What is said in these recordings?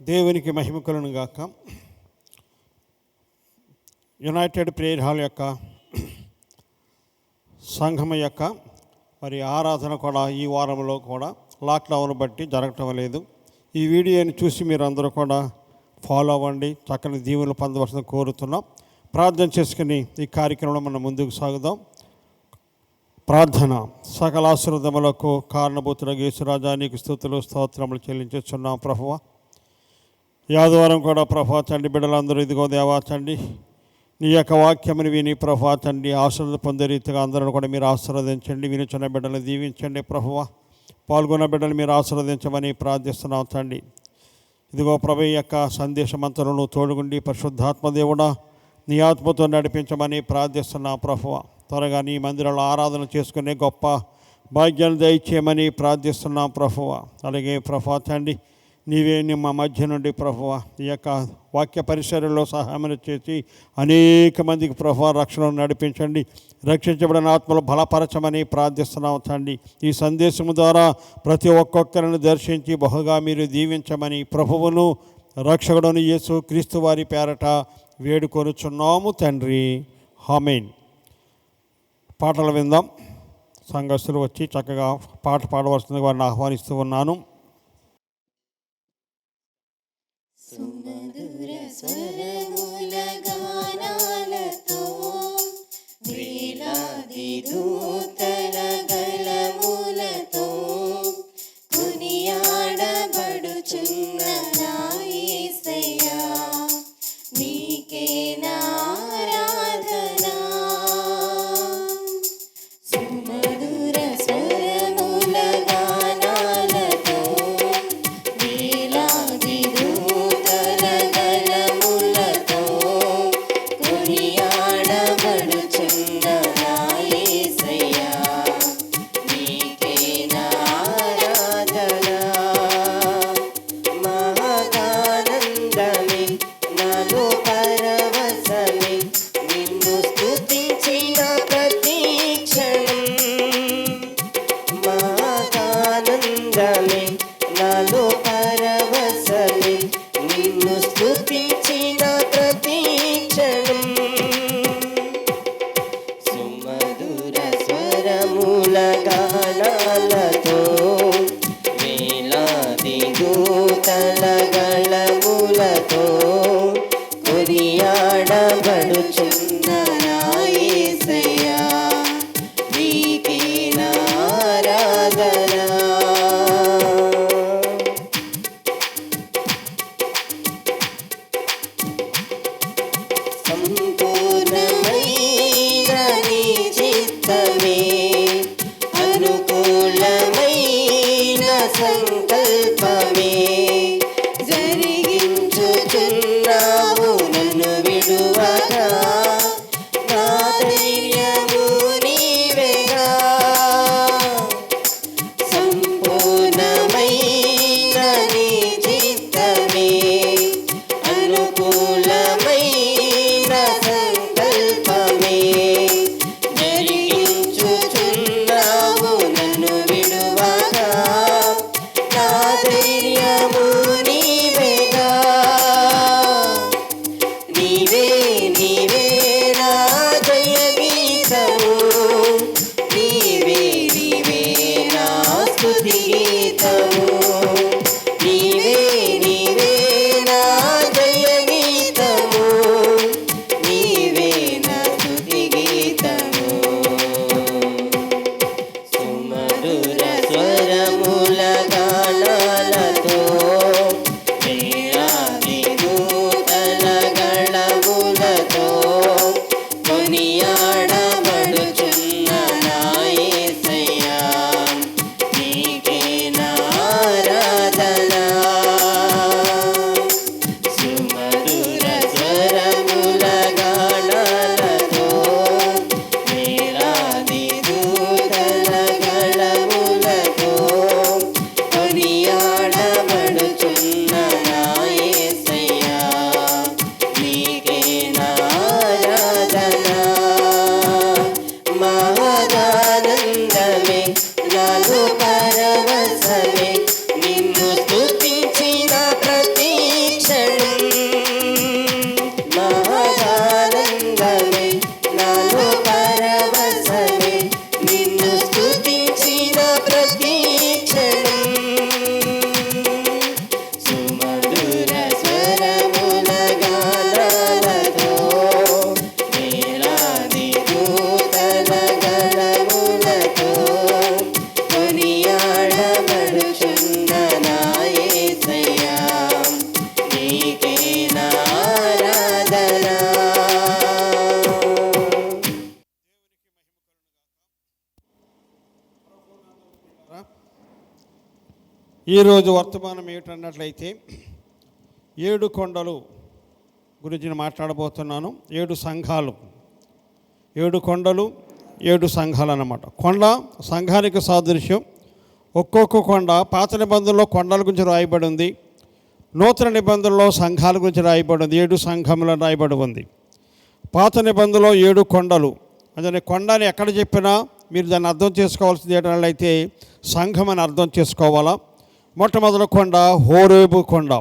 దేవునికి మహిమ కలుగును గాక. యునైటెడ్ ప్రేయర్ హాల్ యొక్క సంఘం యొక్క ఆరాధన కూడా ఈ వారంలో కూడా లాక్డౌన్ బట్టి జరగటం లేదు. ఈ వీడియోని చూసి మీరు అందరూ కూడా ఫాలో అవ్వండి, చక్కని దీవెనలు పొందవలసిన కోరుతున్నాం. ప్రార్థన చేసుకుని ఈ కార్యక్రమంలో మనం ముందుకు సాగుదాం. ప్రార్థన. సకల ఆశీర్వాదములకు కారణభూతుడగు యేసురాజా, నీకు స్తుతులు స్తోత్రములు చెల్లించుచున్నాం ప్రభువా. ఈ ఆదివారం కూడా ప్రభువా తండ్రి, బిడ్డలందరూ ఇదిగో దేవా తండ్రి, నీ యొక్క వాక్యముని విని ప్రభువా తండ్రి ఆశీర్వాదం పొందే రీతిగా అందరూ కూడా మీరు ఆశీర్వదించండి. వినుచున్న బిడ్డలు దీవించండి ప్రభువా. పాల్గొన్న బిడ్డలు మీరు ఆశీర్వదించమని ప్రార్థిస్తున్నాం తండ్రి. ఇదిగో ప్రభు యొక్క సందేశం అంతలో నువ్వు తోడుగుండి పరిశుద్ధాత్మదేవుడా నీ ఆత్మతో నడిపించమని ప్రార్థిస్తున్నాం ప్రభువా. త్వరగా నీ మందిరంలో ఆరాధన చేసుకునే గొప్ప భాగ్యాన్ని దయచేయమని ప్రార్థిస్తున్నాం ప్రభువా. అలాగే ప్రభువా తండ్రి, నీవే మా మధ్య నుండి ప్రభువా ఈ యొక్క వాక్య పరిసరంలో సహాయం చేసి అనేక మందికి ప్రభువా రక్షణను నడిపించండి. రక్షించబడిన ఆత్మలు బలపరచమని ప్రార్థిస్తున్నాం తండ్రి. ఈ సందేశము ద్వారా ప్రతి ఒక్కొక్కరిని దర్శించి బహుగా మీరు దీవించమని ప్రభువును రక్షకుడును యేసు క్రీస్తు వారి పేరట వేడుకొనుచున్నాము తండ్రి. ఆమేన్. పాటలు విందాం. సంఘస్థులు వచ్చి చక్కగా పాట పాడవలసిందిగా వారిని ఆహ్వానిస్తూ ఉన్నాను. సుమధుర స్వరముల గానాలతో వేలాది దూతల గళములతో కొనియాడబడుచున్న నా యేసయ్యా, నీకే నా ఆరాధన. సుమధుర స్వరముల గానాలతో వేలాది దూతల గళములతో కొనియాడబడుచున్న నా యేసయ్యా, నీకే నా ఆరాధన. మహదానందమే నాలో పరవశమే నిన్ను స్తుతించిన ప్రతి క్షణం. మహదానందమే నాలో పరవశమే నిన్ను స్తుతించిన ప్రతి క్షణం. సుమధుర స్వరముల గానాలతో వేలాది దూతల గళములతో కొనియాడబడుచున్న నా యేసయ్యా, నీకే నా ఆరాధన. సంపూర్ణమైన నీ చిత్తమే అనుకూలమైన సంకల్పమే జరిగించుచున్నావు నన్ను విడువగా. నా ధైర్యము నీవేగా. సంపూర్ణమైన నీ చిత్తమే అనుకూలమైన సంకల్పమే జరిగించుచున్నావు నన్ను విడువగా. నా ధైర్యము నీవేగా. నీవే నీవే నా జయ గీతము, నీవే నీవే నా స్తుతి గీతము. నీవే ఈరోజు వర్తమానం ఏమిటన్నట్లయితే 7 కొండలు గురించి నేను మాట్లాడబోతున్నాను. 7 సంఘాలు, 7 కొండలు, 7 సంఘాలు అన్నమాట. కొండ సంఘానికి సాదృశ్యం. ఒక్కొక్క కొండ పాత నిబంధనలో కొండల గురించి రాయబడి ఉంది, నూతన నిబంధనలో సంఘాల గురించి రాయబడి ఉంది. 7 సంఘములను రాయబడి ఉంది. పాత నిబంధనలో 7 కొండలు. అంటే కొండని ఎక్కడ చెప్పినా మీరు దాన్ని అర్థం చేసుకోవాల్సింది ఏంటంటే సంఘం అని అర్థం చేసుకోవాలా. మొట్టమొదటి కొండ హోరేబు కొండ.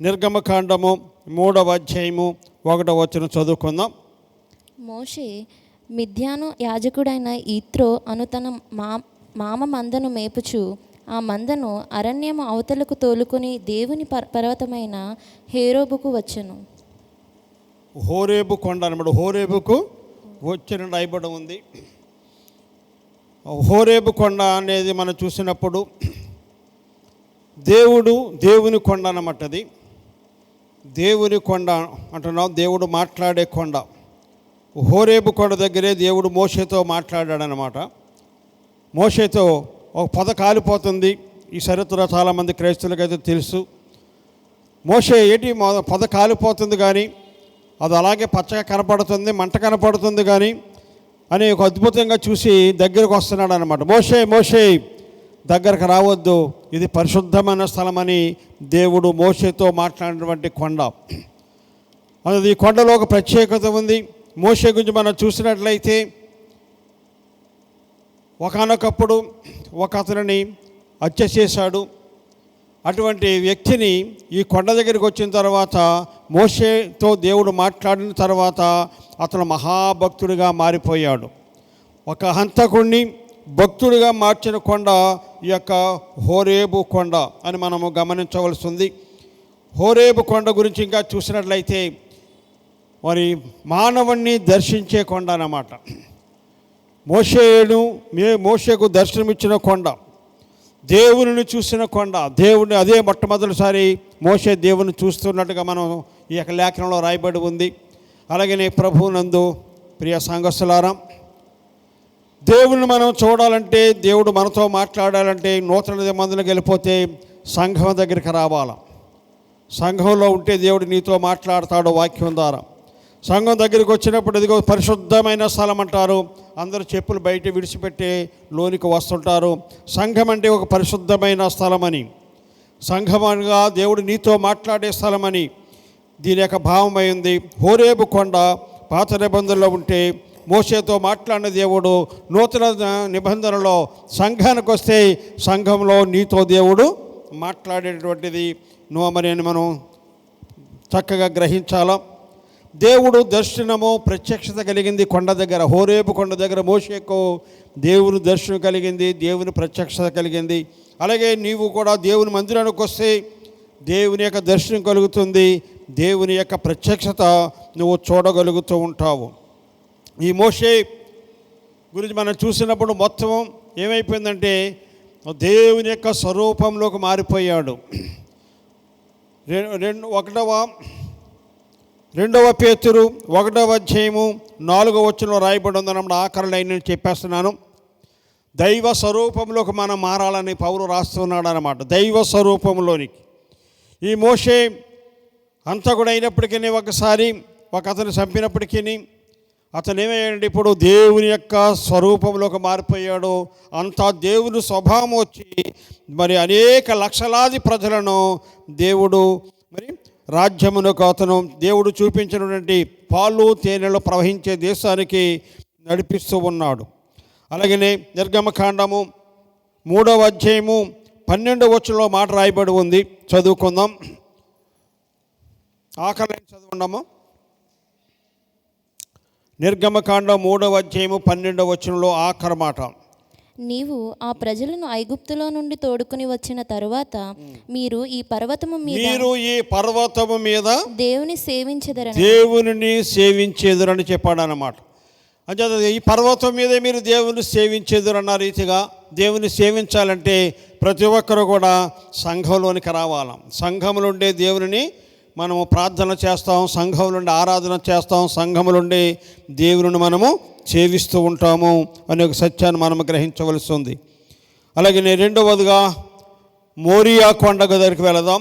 నిర్గమకాండము 3వ అధ్యాయము 1వ వచనం చదువుకుందాం. మోషే మిద్యాను యాజకుడైన యిత్రో అను తన మామ మందను మేపుచు ఆ మందను అరణ్యము అవతలకు తోలుకొని దేవుని పర్వతమైన హోరేబుకు వచ్చెను. హోరేబు కొండ అన్నమాట. హోరేబుకు వచ్చిన రాయబడి ఉంది. హోరేబు కొండ అనేది మనం చూసినప్పుడు దేవుని కొండ అన్నమాట. అది దేవుని కొండ అంటున్నాం, దేవుడు మాట్లాడే కొండ. హోరేబు కొండ దగ్గరే దేవుడు మోషేతో మాట్లాడాడనమాట. మోషేతో ఒక పొద కాలిపోతుంది. ఈ చరిత్ర చాలామంది క్రైస్తవులకైతే తెలుసు. మోషే పొద కాలిపోతుంది కానీ అది అలాగే పచ్చగా కనపడుతుంది, మంట కనపడుతుంది కానీ అని ఒక అద్భుతంగా చూసి దగ్గరకు వస్తున్నాడు అనమాట. మోషే దగ్గరకు రావద్దు, ఇది పరిశుద్ధమైన స్థలమని దేవుడు మోషేతో మాట్లాడినటువంటి కొండ. అది ఈ కొండలో ఒక ప్రత్యేకత ఉంది. మోషే గురించి మనం చూసినట్లయితే ఒకానొకప్పుడు ఒక అతనిని హత్య చేశాడు. అటువంటి వ్యక్తిని ఈ కొండ దగ్గరికి వచ్చిన తర్వాత మోషేతో దేవుడు మాట్లాడిన తర్వాత అతను మహాభక్తుడిగా మారిపోయాడు. ఒక హంతకుడిని భక్తుడిగా మార్చిన కొండ ఈ యొక్క హోరేబు కొండ అని మనము గమనించవలసి ఉంది. హోరేబు కొండ గురించి ఇంకా చూసినట్లయితే మరి మానవుణ్ణి దర్శించే కొండ అన్నమాట. మోషేకు దర్శనమిచ్చిన కొండ, దేవుని చూసిన కొండ. దేవుడిని అదే మొట్టమొదటిసారి మోషే దేవుని చూస్తున్నట్టుగా మనం ఈ యొక్క లేఖనంలో రాయబడి ఉంది. అలాగే ప్రభువునందు ప్రియ సంఘస్థులారా, దేవుని మనం చూడాలంటే, దేవుడు మనతో మాట్లాడాలంటే నూతన నిబంధనలకు వెళ్ళిపోతే సంఘం దగ్గరికి రావాలా. సంఘంలో ఉంటే దేవుడు నీతో మాట్లాడతాడు వాక్యం ద్వారా. సంఘం దగ్గరికి వచ్చినప్పుడు ఇదిగో పరిశుద్ధమైన స్థలం అంటారు. అందరూ చెప్పులు బయట విడిచిపెట్టి లోనికి వస్తుంటారు. సంఘం అంటే ఒక పరిశుద్ధమైన స్థలమని, సంఘమనగా దేవుడు నీతో మాట్లాడే స్థలమని దీని యొక్క భావం అయింది. హోరేబు కొండ పాత నిబంధనలో ఉంటే మోషేతో మాట్లాడిన దేవుడు నూతన నిబంధనలో సంఘానికి వస్తే సంఘంలో నీతో దేవుడు మాట్లాడేటువంటిది మరి మనం చక్కగా గ్రహించాలా. దేవుడు దర్శనము ప్రత్యక్షత కలిగింది కొండ దగ్గర. హోరేబు కొండ దగ్గర మోషేకు దేవుని దర్శనం కలిగింది, దేవుని ప్రత్యక్షత కలిగింది. అలాగే నీవు కూడా దేవుని మందిరానికి వస్తే దేవుని యొక్క దర్శనం కలుగుతుంది, దేవుని యొక్క ప్రత్యక్షత నువ్వు చూడగలుగుతూ ఉంటావు. ఈ మోషే గురించి మనం చూసినప్పుడు మొత్తం ఏమైపోయిందంటే దేవుని యొక్క స్వరూపంలోకి మారిపోయాడు. 2వ పేతురు 1వ అధ్యాయము 4వ వచనంలో రాయబడి ఉందన్నమాట. ఆఖరి లైన్ నేను చెప్పేస్తున్నాను. దైవ స్వరూపంలోకి మనం మారాలని పౌలు రాస్తున్నాడు అన్నమాట. దైవ స్వరూపంలోనికి ఈ మోషే హంతకుడు అయినప్పటికీ ఒకసారి ఒక అతను చంపినప్పటికీ అతను ఏమయ్యాడంటే ఇప్పుడు దేవుని యొక్క స్వరూపంలోకి మారిపోయాడు. అంతా దేవుని స్వభావం వచ్చి మరి అనేక లక్షలాది ప్రజలను దేవుడు మరి రాజ్యమునకు అతను దేవుడు చూపించినటువంటి పాలు తేనెలు ప్రవహించే దేశానికి నడిపిస్తూ ఉన్నాడు. అలాగనే నిర్గమకాండము 3వ అధ్యాయము 12వ వచనంలో మాట రాయబడి ఉంది. చదువుకుందాం. ఆఖరి చదువుకుందాము. నిర్గమకాండం 3వ అధ్యాయము 12వ వచనంలో ఆఖరి మాట. నీవు ఆ ప్రజలను ఐగుప్తులో నుండి తోడుకుని వచ్చిన తరువాత మీరు ఈ పర్వతము మీద దేవుని సేవించేదరని చెప్పాడు అన్నమాట. అంటే ఈ పర్వతం మీదే మీరు దేవుని సేవించేదరు అన్న రీతిగా దేవుని సేవించాలంటే ప్రతి ఒక్కరు కూడా సంఘంలోనికి రావాలి. సంఘంలో ఉండే దేవుని మనము ప్రార్థన చేస్తాం, సంఘం నుండి ఆరాధన చేస్తాం, సంఘం నుండి దేవుని మనము సేవిస్తూ ఉంటాము అనే ఒక సత్యాన్ని మనము గ్రహించవలసి ఉంది. అలాగే రెండవదిగా మోరియా కొండ దగ్గరికి వెళదాం.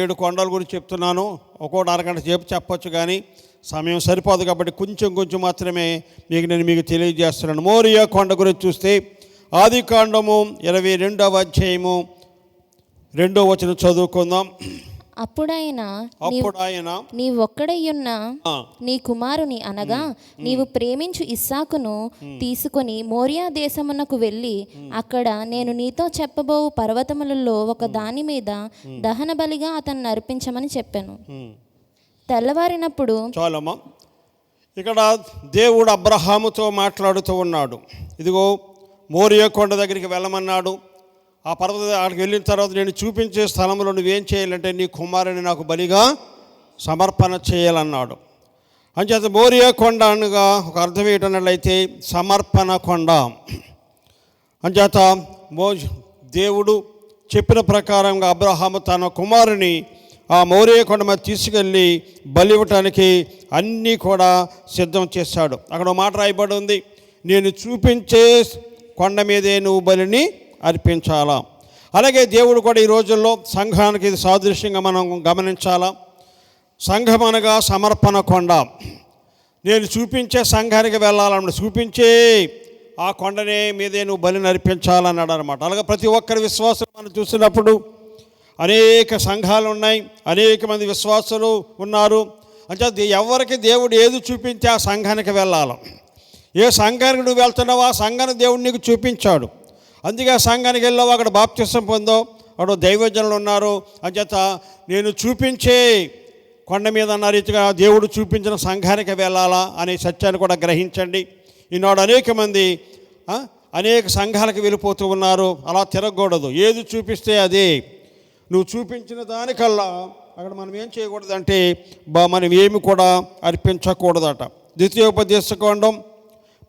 7 కొండల గురించి చెప్తున్నాను, ఒక్కోటి అరగంట సేపు చెప్పొచ్చు కానీ సమయం సరిపోదు కాబట్టి కొంచెం మాత్రమే మీకు తెలియజేస్తున్నాను. మోరియా కొండ గురించి చూస్తే ఆదికాండము 22వ అధ్యాయము 2వ వచనం చదువుకుందాం. అప్పుడాయన నీవొక్కడయ్యున్న నీ కుమారుని అనగా నీవు ప్రేమించు ఇస్సాకును తీసుకొని మోరియా దేశమునకు వెళ్ళి అక్కడ నేను నీతో చెప్పబోవు పర్వతములలో ఒక దాని మీద దహన బలిగా అతన్ని అర్పించమని చెప్పాను. తెల్లవారినప్పుడు చాలమ్మా, ఇక్కడ దేవుడు అబ్రహాముతో మాట్లాడుతూ ఉన్నాడు. ఇదిగో మోరియా కొండ దగ్గరికి వెళ్ళమన్నాడు. ఆ పర్వత అక్కడికి వెళ్ళిన తర్వాత నేను చూపించే స్థలంలో నువ్వేం చేయాలంటే నీ కుమారుని నాకు బలిగా సమర్పణ చేయాలన్నాడు. అంచేత మోరియా కొండ అనగా ఒక అర్థం ఏంటన్నట్లయితే సమర్పణ కొండ. అంచేత దేవుడు చెప్పిన ప్రకారంగా అబ్రహాము తన కుమారుని ఆ మోరియా కొండ మీద తీసుకెళ్ళి బలి ఇవ్వటానికి అన్నీ కూడా సిద్ధం చేశాడు. అక్కడ మాట రాయబడి ఉంది, నేను చూపించే కొండ మీదే నువ్వు బలిని అర్పించాలా. అలాగే దేవుడు కూడా ఈ రోజుల్లో సంఘానికి ఇది సాదృశ్యంగా మనం గమనించాలా. సంఘం అనగా సమర్పణ కొండ. నేను చూపించే సంఘానికి వెళ్ళాలన్న చూపించే ఆ కొండనే మీదే నువ్వు బలిని అర్పించాలన్నాడు అనమాట. అలాగే ప్రతి ఒక్కరి విశ్వాసం మనం చూసినప్పుడు అనేక సంఘాలు ఉన్నాయి, అనేక మంది విశ్వాసులు ఉన్నారు. అంటే ఎవరికి దేవుడు ఏది చూపించి ఆ సంఘానికి వెళ్ళాలి. ఏ సంఘానికి నువ్వు వెళ్తున్నావో ఆ సంఘాన్ని దేవుడు నీకు చూపించాడు. అందుకే ఆ సంఘానికి వెళ్ళావు, అక్కడ బాప్తిసం పొందో, అక్కడ దైవజనులు ఉన్నారు. అంచేత నేను చూపించే కొండ మీద అన్న రీతిగా దేవుడు చూపించిన సంఘానికి వెళ్ళాలా అనే సత్యాన్ని కూడా గ్రహించండి. ఈనాడు అనేక మంది అనేక సంఘాలకు వెళ్ళిపోతూ ఉన్నారు. అలా తిరగకూడదు. ఏది చూపిస్తే అదే. నువ్వు చూపించిన దానికల్లా అక్కడ మనం ఏం చేయకూడదంటే మనం ఏమి కూడా అర్పించకూడదట. ద్వితీయోపదేశకాండం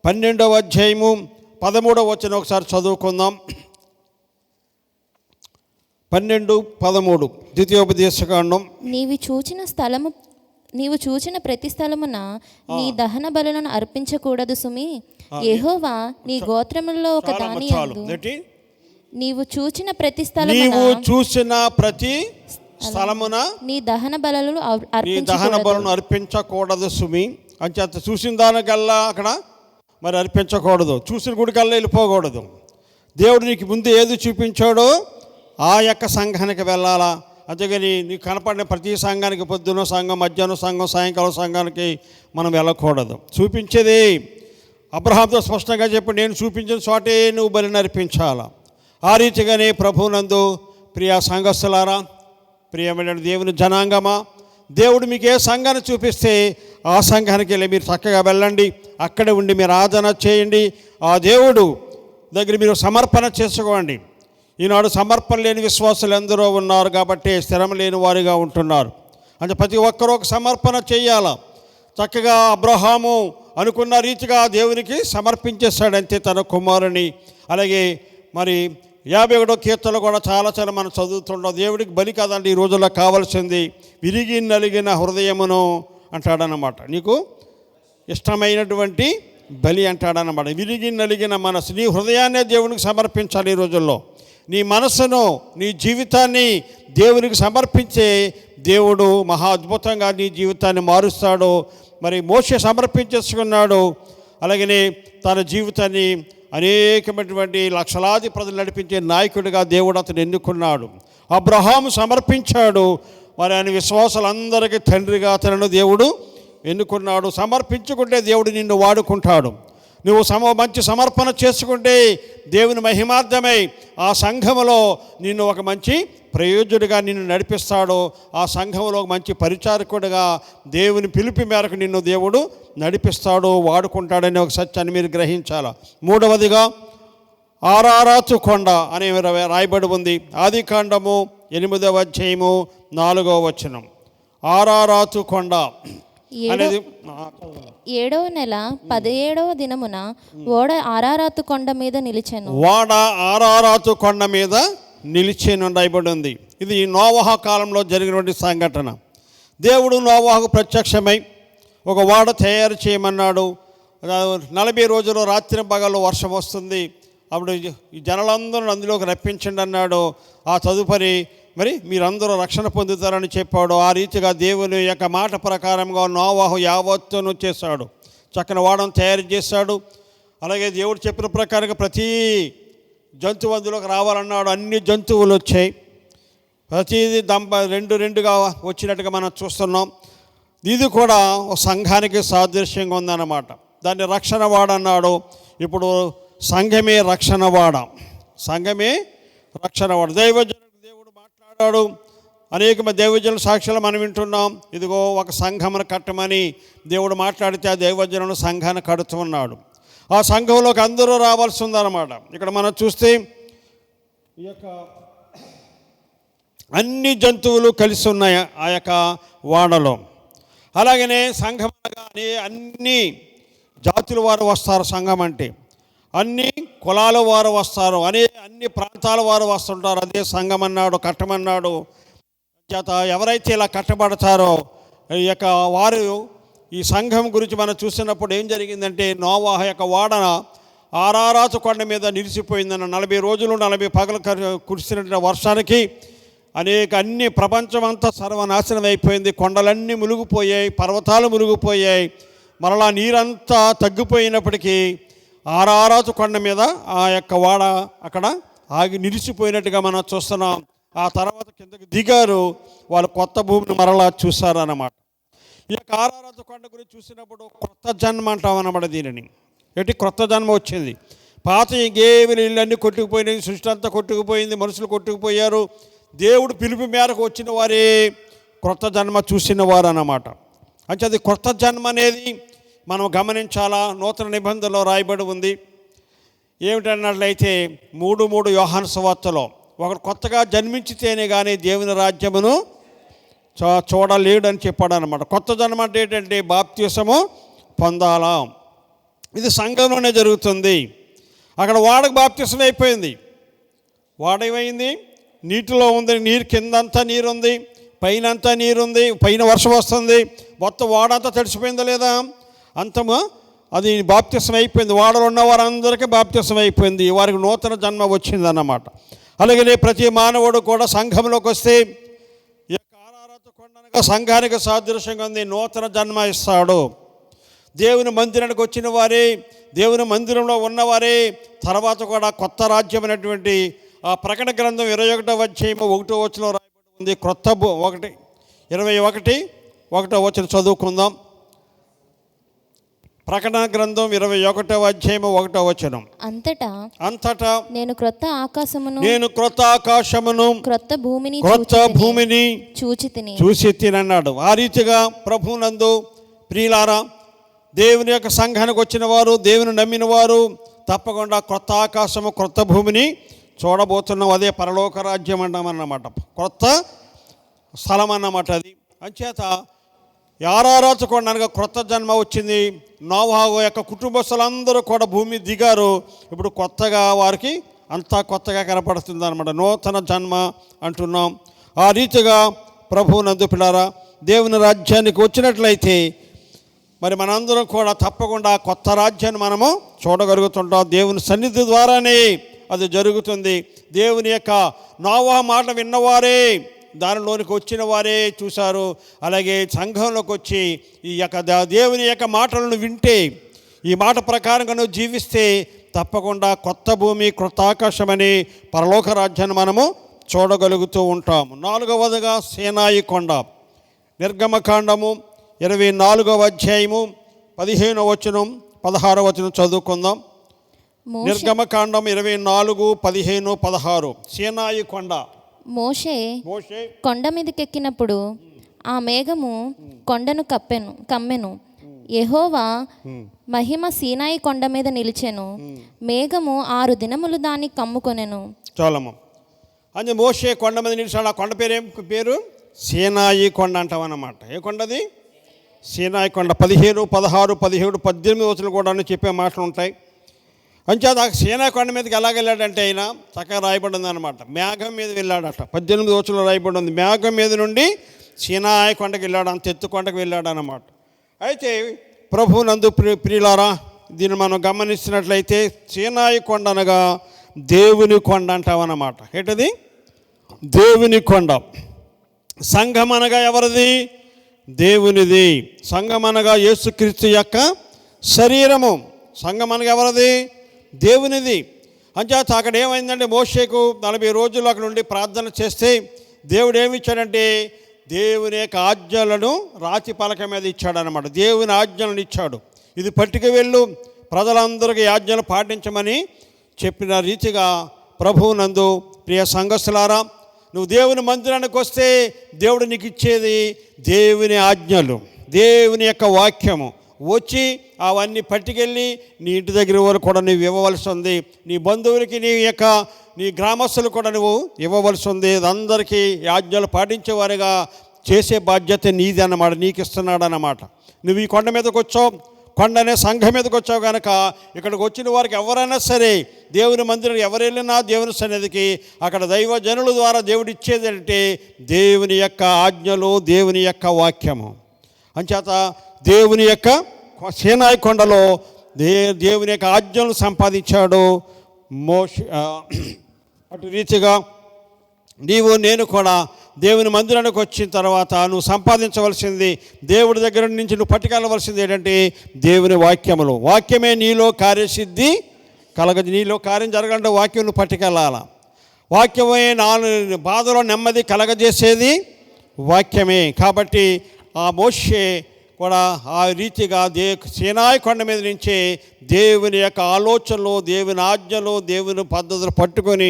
12వ అధ్యాయము 13వ వచనం ఒకసారి చదువుకుందాం. 12:13 ద్వితీయోపదేశకాండం. నీవు చూచిన ప్రతి స్థలమున నీ దహన బలులను అర్పించకూడదు సుమి. యెహోవా నీ గోత్రములలో ఒక దాని యందు నీవు చూచిన ప్రతి స్థలమున నీ దహన బలులను అర్పించకూడదు సుమి. అంచేత చూసిన దానికల్లా అక్కడ మరి అర్పించకూడదు. చూసిన గుడికల్లా వెళ్ళిపోకూడదు. దేవుడు నీకు ముందు ఏది చూపించాడో ఆ యొక్క సంఘానికి వెళ్ళాలా. అంతేగాని నీకు కనపడిన ప్రతి సంఘానికి పొద్దున్న సంఘం, మధ్యాహ్నం సంఘం, సాయంకాలం సంఘానికి మనం వెళ్ళకూడదు. చూపించేది అబ్రహాముతో స్పష్టంగా చెప్పి నేను చూపించిన చోటే నువ్వు బలిని అర్పించాలా. ఆ రీతిగానే ప్రభువునందు ప్రియ సంఘస్థులారా, ప్రియమైన దేవుని జనాంగమా, దేవుడు మీకు ఏ సంఘాన్ని చూపిస్తే ఆ సంఘానికి వెళ్ళి మీరు చక్కగా వెళ్ళండి. అక్కడే ఉండి మీరు ఆరాధన చేయండి. ఆ దేవుడు దగ్గర మీరు సమర్పణ చేసుకోండి. ఈనాడు సమర్పణ లేని విశ్వాసులు ఎందరో ఉన్నారు కాబట్టి స్థిరం లేని వారిగా ఉంటున్నారు. అంటే ప్రతి ఒక్కరూ ఒక సమర్పణ చేయాలా. చక్కగా అబ్రహాము అనుకున్న రీతిగా దేవునికి సమర్పించేశాడంతే తన కుమారుని. అలాగే మరి 51వ కీర్తన కూడా చాలా మనం చదువుతుంటాం. దేవుడికి బలి కాదండి ఈ రోజుల్లో కావాల్సింది విరిగి నలిగిన హృదయమును అంటాడనమాట. నీకు ఇష్టమైనటువంటి బలి అంటాడనమాట. విరిగి నలిగిన మనసు, నీ హృదయాన్నే దేవునికి సమర్పించాలి. ఈ రోజుల్లో నీ మనసును, నీ జీవితాన్ని దేవునికి సమర్పించే దేవుడు మహా అద్భుతంగా నీ జీవితాన్ని మారుస్తాడు. మరి మోషే సమర్పించేసుకున్నాడు. అలాగనే తన జీవితాన్ని అనేకమైనటువంటి లక్షలాది ప్రజలు నడిపించే నాయకుడిగా దేవుడు అతను ఎన్నుకున్నాడు. అబ్రహాము సమర్పించాడు. మరి ఆయన విశ్వాసులందరికీ తండ్రిగా అతను దేవుడు ఎన్నుకున్నాడు. సమర్పించుకుంటే దేవుడు నిన్ను వాడుకుంటాడు. నువ్వు మంచి సమర్పణ చేసుకుంటే దేవుని మహిమార్థమై ఆ సంఘములో నిన్ను ఒక మంచి ప్రయోజకుడిగా నిన్ను నడిపిస్తాడు. ఆ సంఘంలో మంచి పరిచారకుడిగా దేవుని పిలుపు మేరకు నిన్ను దేవుడు నడిపిస్తాడు, వాడుకుంటాడనే ఒక సత్యాన్ని మీరు గ్రహించాలి. 3వదిగా ఆరారాతు కొండ అనే రాయబడి ఉంది. ఆదికాండము 8వ అధ్యాయము 4వ వచనం. ఆరారాతు కొండ అనేది 7వ నెల 17వ దినమున ఓడ ఆరారాతు కొండ మీద నిలిచెను. ఓడ ఆరారాతు కొండ మీద నిలిచేను రాయబడి ఉంది. ఇది నోవహు కాలంలో జరిగినటువంటి సంఘటన. దేవుడు నోవహుకు ప్రత్యక్షమై ఒక ఓడ తయారు చేయమన్నాడు. 40 రోజులు రాత్రి పగలు వర్షం వస్తుంది. అప్పుడు ఈ జనాలందరూ అందులోకి రప్పించండి అన్నాడు. ఆ తదుపరి మరి మీరందరూ రక్షణ పొందుతారని చెప్పాడు. ఆ రీతిగా దేవుని యొక్క మాట ప్రకారంగా నోవాహు యావత్తును చేశాడు. చక్కని వాడను తయారు చేశాడు. అలాగే దేవుడు చెప్పిన ప్రకారంగా ప్రతి జంతువు అందులోకి రావాలన్నాడు. అన్ని జంతువులు వచ్చాయి. ప్రతిదీ రెండుగా వచ్చినట్టుగా మనం చూస్తున్నాం. ఇది కూడా ఒక సంఘానికి సాదృశ్యంగా ఉందన్నమాట. దాన్ని రక్షణ వాడ అన్నాడు. ఇప్పుడు సంఘమే రక్షణ వాడ, సంఘమే రక్షణ వాడ. దైవజనుడు దేవుడు మాట్లాడాడు. అనేక మంది దైవజనుల సాక్షులు మనం వింటున్నాం. ఇదిగో ఒక సంఘమును కట్టమని దేవుడు మాట్లాడితే ఆ దైవజనుడు సంఘాన్ని కడుతున్నాడు. ఆ సంఘంలోకి అందరూ రావాల్సి ఉందన్నమాట. ఇక్కడ మనం చూస్తే ఈ యొక్క అన్ని జంతువులు కలిసి ఉన్నాయి ఆ యొక్క వాడలో. అలాగనే సంఘం అనగానే అన్ని జాతుల వారు వస్తారు. సంఘం అంటే అన్ని కులాల వారు వస్తారు, అన్ని ప్రాంతాల వారు వస్తుంటారు. అదే సంఘం అన్నాడు, కట్టమన్నాడు. చేత ఎవరైతే ఇలా కట్టబడతారో ఈ యొక్క వారు ఈ సంఘం గురించి మనం చూసినప్పుడు ఏం జరిగిందంటే నోవాహు యొక్క వాడన ఆరారాతు కొండ మీద నిలిచిపోయిందన్న. 40 రోజులు 40 పగలు కురిసినటువంటి వర్షానికి అన్ని ప్రపంచం అంతా సర్వనాశనం అయిపోయింది. కొండలన్నీ మునిగిపోయాయి, పర్వతాలు మునిగిపోయాయి. మరలా నీరంతా తగ్గిపోయినప్పటికీ ఆరారాతు కొండ మీద ఆ యొక్క వాడ అక్కడ ఆగి నిలిచిపోయినట్టుగా మనం చూస్తున్నాం. ఆ తర్వాత కిందకి దిగారు, వాళ్ళు కొత్త భూమిని మరలా చూశారన్నమాట. ఈ యొక్క ఆరారాతు కొండ గురించి చూసినప్పుడు కొత్త జన్మ అంటాం అన్నమాట. దీనిని ఎట్టి కొత్త జన్మ వచ్చింది. పాత గేవిలు ఇళ్ళన్నీ కొట్టుకుపోయినాయి, సృష్టి అంతా కొట్టుకుపోయింది, మనుషులు కొట్టుకుపోయారు. దేవుడు పిలుపు మేరకు వచ్చిన వారే క్రొత్త జన్మ చూసిన వారు అన్నమాట. అంటే అది క్రొత్త జన్మ అనేది మనం గమనించాలా. నూతన నిబంధనలో రాయబడి ఉంది. ఏమిటన్నట్లయితే 3 యోహాను సువార్తలో ఒకడు కొత్తగా జన్మించితేనే కానీ దేవుని రాజ్యమును చూడలేడు అని చెప్పాడు అనమాట. కొత్త జన్మ అంటే ఏంటంటే బాప్తిసము పొందాలా. ఇది సంఘంలోనే జరుగుతుంది. అక్కడ వాడకు బాప్తిసం అయిపోయింది. వాడేమైంది? నీటిలో ఉంది, నీరు కిందంతా నీరుంది, పైనంతా నీరుంది, పైన వర్షం వస్తుంది, మొత్తం వాడంతా తడిసిపోయిందా లేదా? అంతము అది బాప్తిసం అయిపోయింది. వాడలో ఉన్న వారందరికీ బాప్తిసం అయిపోయింది. వారికి నూతన జన్మ వచ్చిందన్నమాట. అలాగే ప్రతి మానవుడు కూడా సంఘంలోకి వస్తే ఈ యొక్క ఆరారాతు కొండనగా సంఘానికి సాదృశ్యంగా ఉంది. నూతన జన్మ ఇస్తాడు. దేవుని మందిరానికి వచ్చిన వారే, దేవుని మందిరంలో ఉన్నవారే తర్వాత కూడా కొత్త రాజ్యం అనేటువంటి ఆ ప్రకటన గ్రంథం 21వ అధ్యాయం 1వ వచనంలో రాయబడి ఉంది. క్రొత్త 21 వచనం చదువుకుందాం. ప్రకటన గ్రంథం 21వ అధ్యాయం 1వ వచనం. అంతటా నేను క్రొత్త ఆకాశమును క్రొత్త భూమిని చూచి తినన్నాడు. ఆ రీతిగా ప్రభువునందు ప్రియులారా, దేవుని యొక్క సంఘానికి వచ్చిన వారు, దేవుని నమ్మిన వారు తప్పకుండా క్రొత్త ఆకాశము క్రొత్త భూమిని చూడబోతున్నాం. అదే పరలోక రాజ్యం అంటామన్నమాట. క్రొత్త స్థలం అన్నమాట అది. అంచేత ఆరారాతు కొండ అనగా క్రొత్త జన్మ వచ్చింది. నోవాహు యొక్క కుటుంబస్తులందరూ కూడా భూమి దిగారు. ఇప్పుడు కొత్తగా వారికి అంతా కొత్తగా కనపడుతుంది అన్నమాట. నూతన జన్మ అంటున్నాం. ఆ రీతిగా ప్రభువునందు పిల్లారా, దేవుని రాజ్యానికి వచ్చినట్లయితే మరి మనందరం కూడా తప్పకుండా కొత్త రాజ్యాన్ని మనము చూడగలుగుతుంటాం. దేవుని సన్నిధి ద్వారానే అది జరుగుతుంది. దేవుని యొక్క నోవాహు మాట విన్నవారే దానిలోనికి వచ్చిన వారే చూశారు. అలాగే సంఘంలోకి వచ్చి ఈ యొక్క దేవుని యొక్క మాటలను వింటే, ఈ మాట ప్రకారంగా నువ్వు జీవిస్తే తప్పకుండా కొత్త భూమి క్రొత్త ఆకాశం అని పరలోక రాజ్యాన్ని మనము చూడగలుగుతూ ఉంటాము. 4వదిగా సీనాయి కొండ. నిర్గమకాండము 24వ అధ్యాయము 15వ వచనం 16వ వచనం చదువుకుందాం. నిర్గమకాండం 24, 15, 16. సీనాయి కొండ. మోషే కొండ మీదకెక్కినప్పుడు ఆ మేఘము కొండను కమ్మెను. యెహోవా మహిమ సీనాయి కొండ మీద నిలిచెను. మేఘము 6 దినములు దాన్ని కమ్ముకొనెను. చాలమ్మ. అంటే మోషే కొండ మీద నిలిచాడు. ఆ కొండ పేరు సీనాయి కొండ అంటామన్నమాట. ఏ కొండది? సీనాయి కొండ. 15, 16, 17, 18 వచనాలు కూడా చెప్పే మాటలు ఉంటాయి. అంచేత ఆ సీనాయి కొండ మీదకి ఎలాగ వెళ్ళాడంటే ఆయన చక్కగా రాయబడి ఉందన్నమాట. మేఘం మీద వెళ్ళాడట. 18 వచనంలో రాయబడి ఉంది. మేఘం మీద నుండి సీనాయి కొండకి వెళ్ళాడు. అంత ఎత్తు కొండకి వెళ్ళాడు అన్నమాట. అయితే ప్రభువునందు ప్రియులారా, దీన్ని మనం గమనించినట్లయితే సీనాయి కొండ అనగా దేవుని కొండ అంటామన్నమాట. ఏంటది? దేవుని కొండ. సంఘం అనగా ఎవరిది? దేవునిది. సంఘం అనగా యేసుక్రీస్తు యొక్క శరీరము. సంఘం అనగా ఎవరిది? దేవునిది. అంచేత అక్కడ ఏమైందంటే మోషేకు 40 రోజులు అక్కడ నుండి ప్రార్థన చేస్తే దేవుడు ఏమి ఇచ్చాడంటే దేవుని యొక్క ఆజ్ఞలను రాతి పలక మీద ఇచ్చాడనమాట. దేవుని ఆజ్ఞలను ఇచ్చాడు. ఇది పట్టుకు వెళ్ళు, ప్రజలందరికీ ఆజ్ఞలు పాటించమని చెప్పిన రీతిగా ప్రభువునందు ప్రియ సంఘస్థులారా, నువ్వు దేవుని మందిరానికి వస్తే దేవుడు నీకు ఇచ్చేది దేవుని ఆజ్ఞలు, దేవుని యొక్క వాక్యము. వచ్చి అవన్నీ పట్టుకెళ్ళి నీ ఇంటి దగ్గర వరకు కూడా నువ్వు ఇవ్వవలసి ఉంది. నీ బంధువులకి నీ గ్రామస్తులు కూడా నువ్వు ఇవ్వవలసి ఉంది. అందరికీ ఆజ్ఞలు పాటించేవారుగా చేసే బాధ్యత నీది అన్నమాట, నీకు ఇస్తున్నాడు అన్నమాట. నువ్వు ఈ కొండ మీదకి వచ్చావు, కొండ అనే సంఘం మీదకి వచ్చావు కనుక ఇక్కడికి వచ్చిన వారికి ఎవరైనా సరే దేవుని మందిరం ఎవరు వెళ్ళినా దేవుని సన్నిధికి అక్కడ దైవజనుల ద్వారా దేవుడు ఇచ్చేది అంటే దేవుని యొక్క ఆజ్ఞలు, దేవుని యొక్క వాక్యము. అంచేత దేవుని యొక్క సీనాయి కొండలో దేవుని యొక్క ఆజ్ఞలు సంపాదించాడు మోషే. అటు రీతిగా నీవు నేను కూడా దేవుని మందిరానికి వచ్చిన తర్వాత నువ్వు సంపాదించవలసింది, దేవుడి దగ్గర నుంచి నువ్వు పట్టుకెళ్ళవలసింది ఏంటంటే దేవుని వాక్యములు. వాక్యమే నీలో కార్యసిద్ధి కలగదు. నీలో కార్యం జరగాలంటే వాక్యం నువ్వు పట్టుకెళ్ళాల. వాక్యమే బాధలో నెమ్మది కలగజేసేది వాక్యమే. కాబట్టి ఆ మోషే కూడా ఆ రీతిగా సీనాయి కొండ మీద నుంచే దేవుని యొక్క ఆలోచనలు, దేవుని ఆజ్ఞలు, దేవుని పద్ధతులు పట్టుకొని